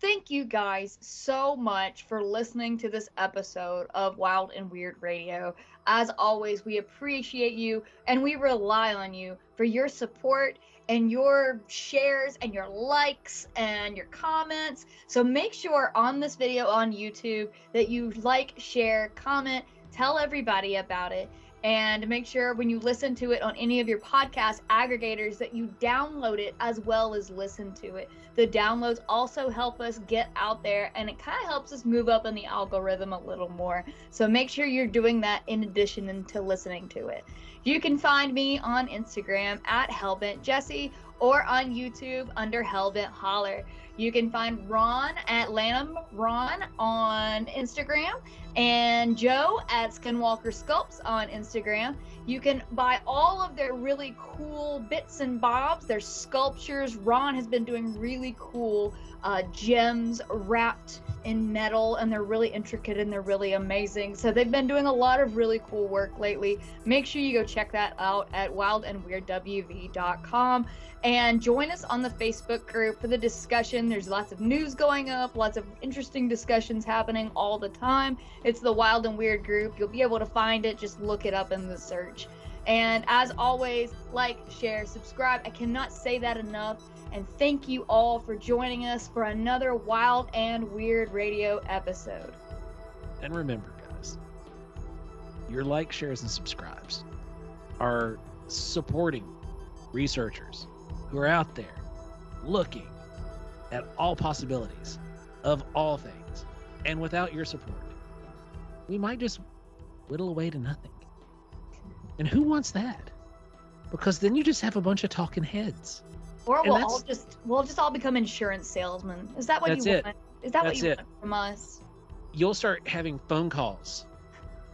Thank you guys so much for listening to this episode of Wild and Weird Radio. As always, we appreciate you and we rely on you for your support and your shares and your likes and your comments. So make sure on this video on YouTube that you like, share, comment, tell everybody about it. And make sure when you listen to it on any of your podcast aggregators that you download it as well as listen to it. The downloads also help us get out there, and it kind of helps us move up in the algorithm a little more. So make sure you're doing that in addition to listening to it. You can find me on Instagram at Hellbent Jessi or on YouTube under Hellbent Holler. You can find Ron at Lanham Ron on Instagram and Joe at Skinwalker Sculpts on Instagram. You can buy all of their really cool bits and bobs, their sculptures. Ron has been doing really cool gems wrapped in metal, and they're really intricate and they're really amazing. So they've been doing a lot of really cool work lately. Make sure you go check that out at wildandweirdwv.com and join us on the Facebook group for the discussion. There's lots of news going up, lots of interesting discussions happening all the time. It's the Wild and Weird group. You'll be able to find it. Just look it up in the search. And as always, like, share, subscribe. I cannot say that enough. And thank you all for joining us for another Wild and Weird Radio episode. And remember, guys, your likes, shares, and subscribes are supporting researchers who are out there looking at all possibilities of all things. And without your support, we might just whittle away to nothing. And who wants that? Because then you just have a bunch of talking heads. Or we'll just all become insurance salesmen. Is that what you want? Is that what you want from us? You'll start having phone calls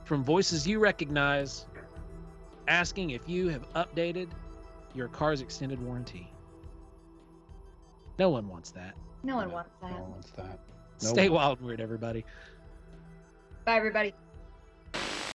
from voices you recognize asking if you have updated your car's extended warranty. No one wants that. No one wants that. No one wants that. Stay wild and weird, everybody. Bye, everybody.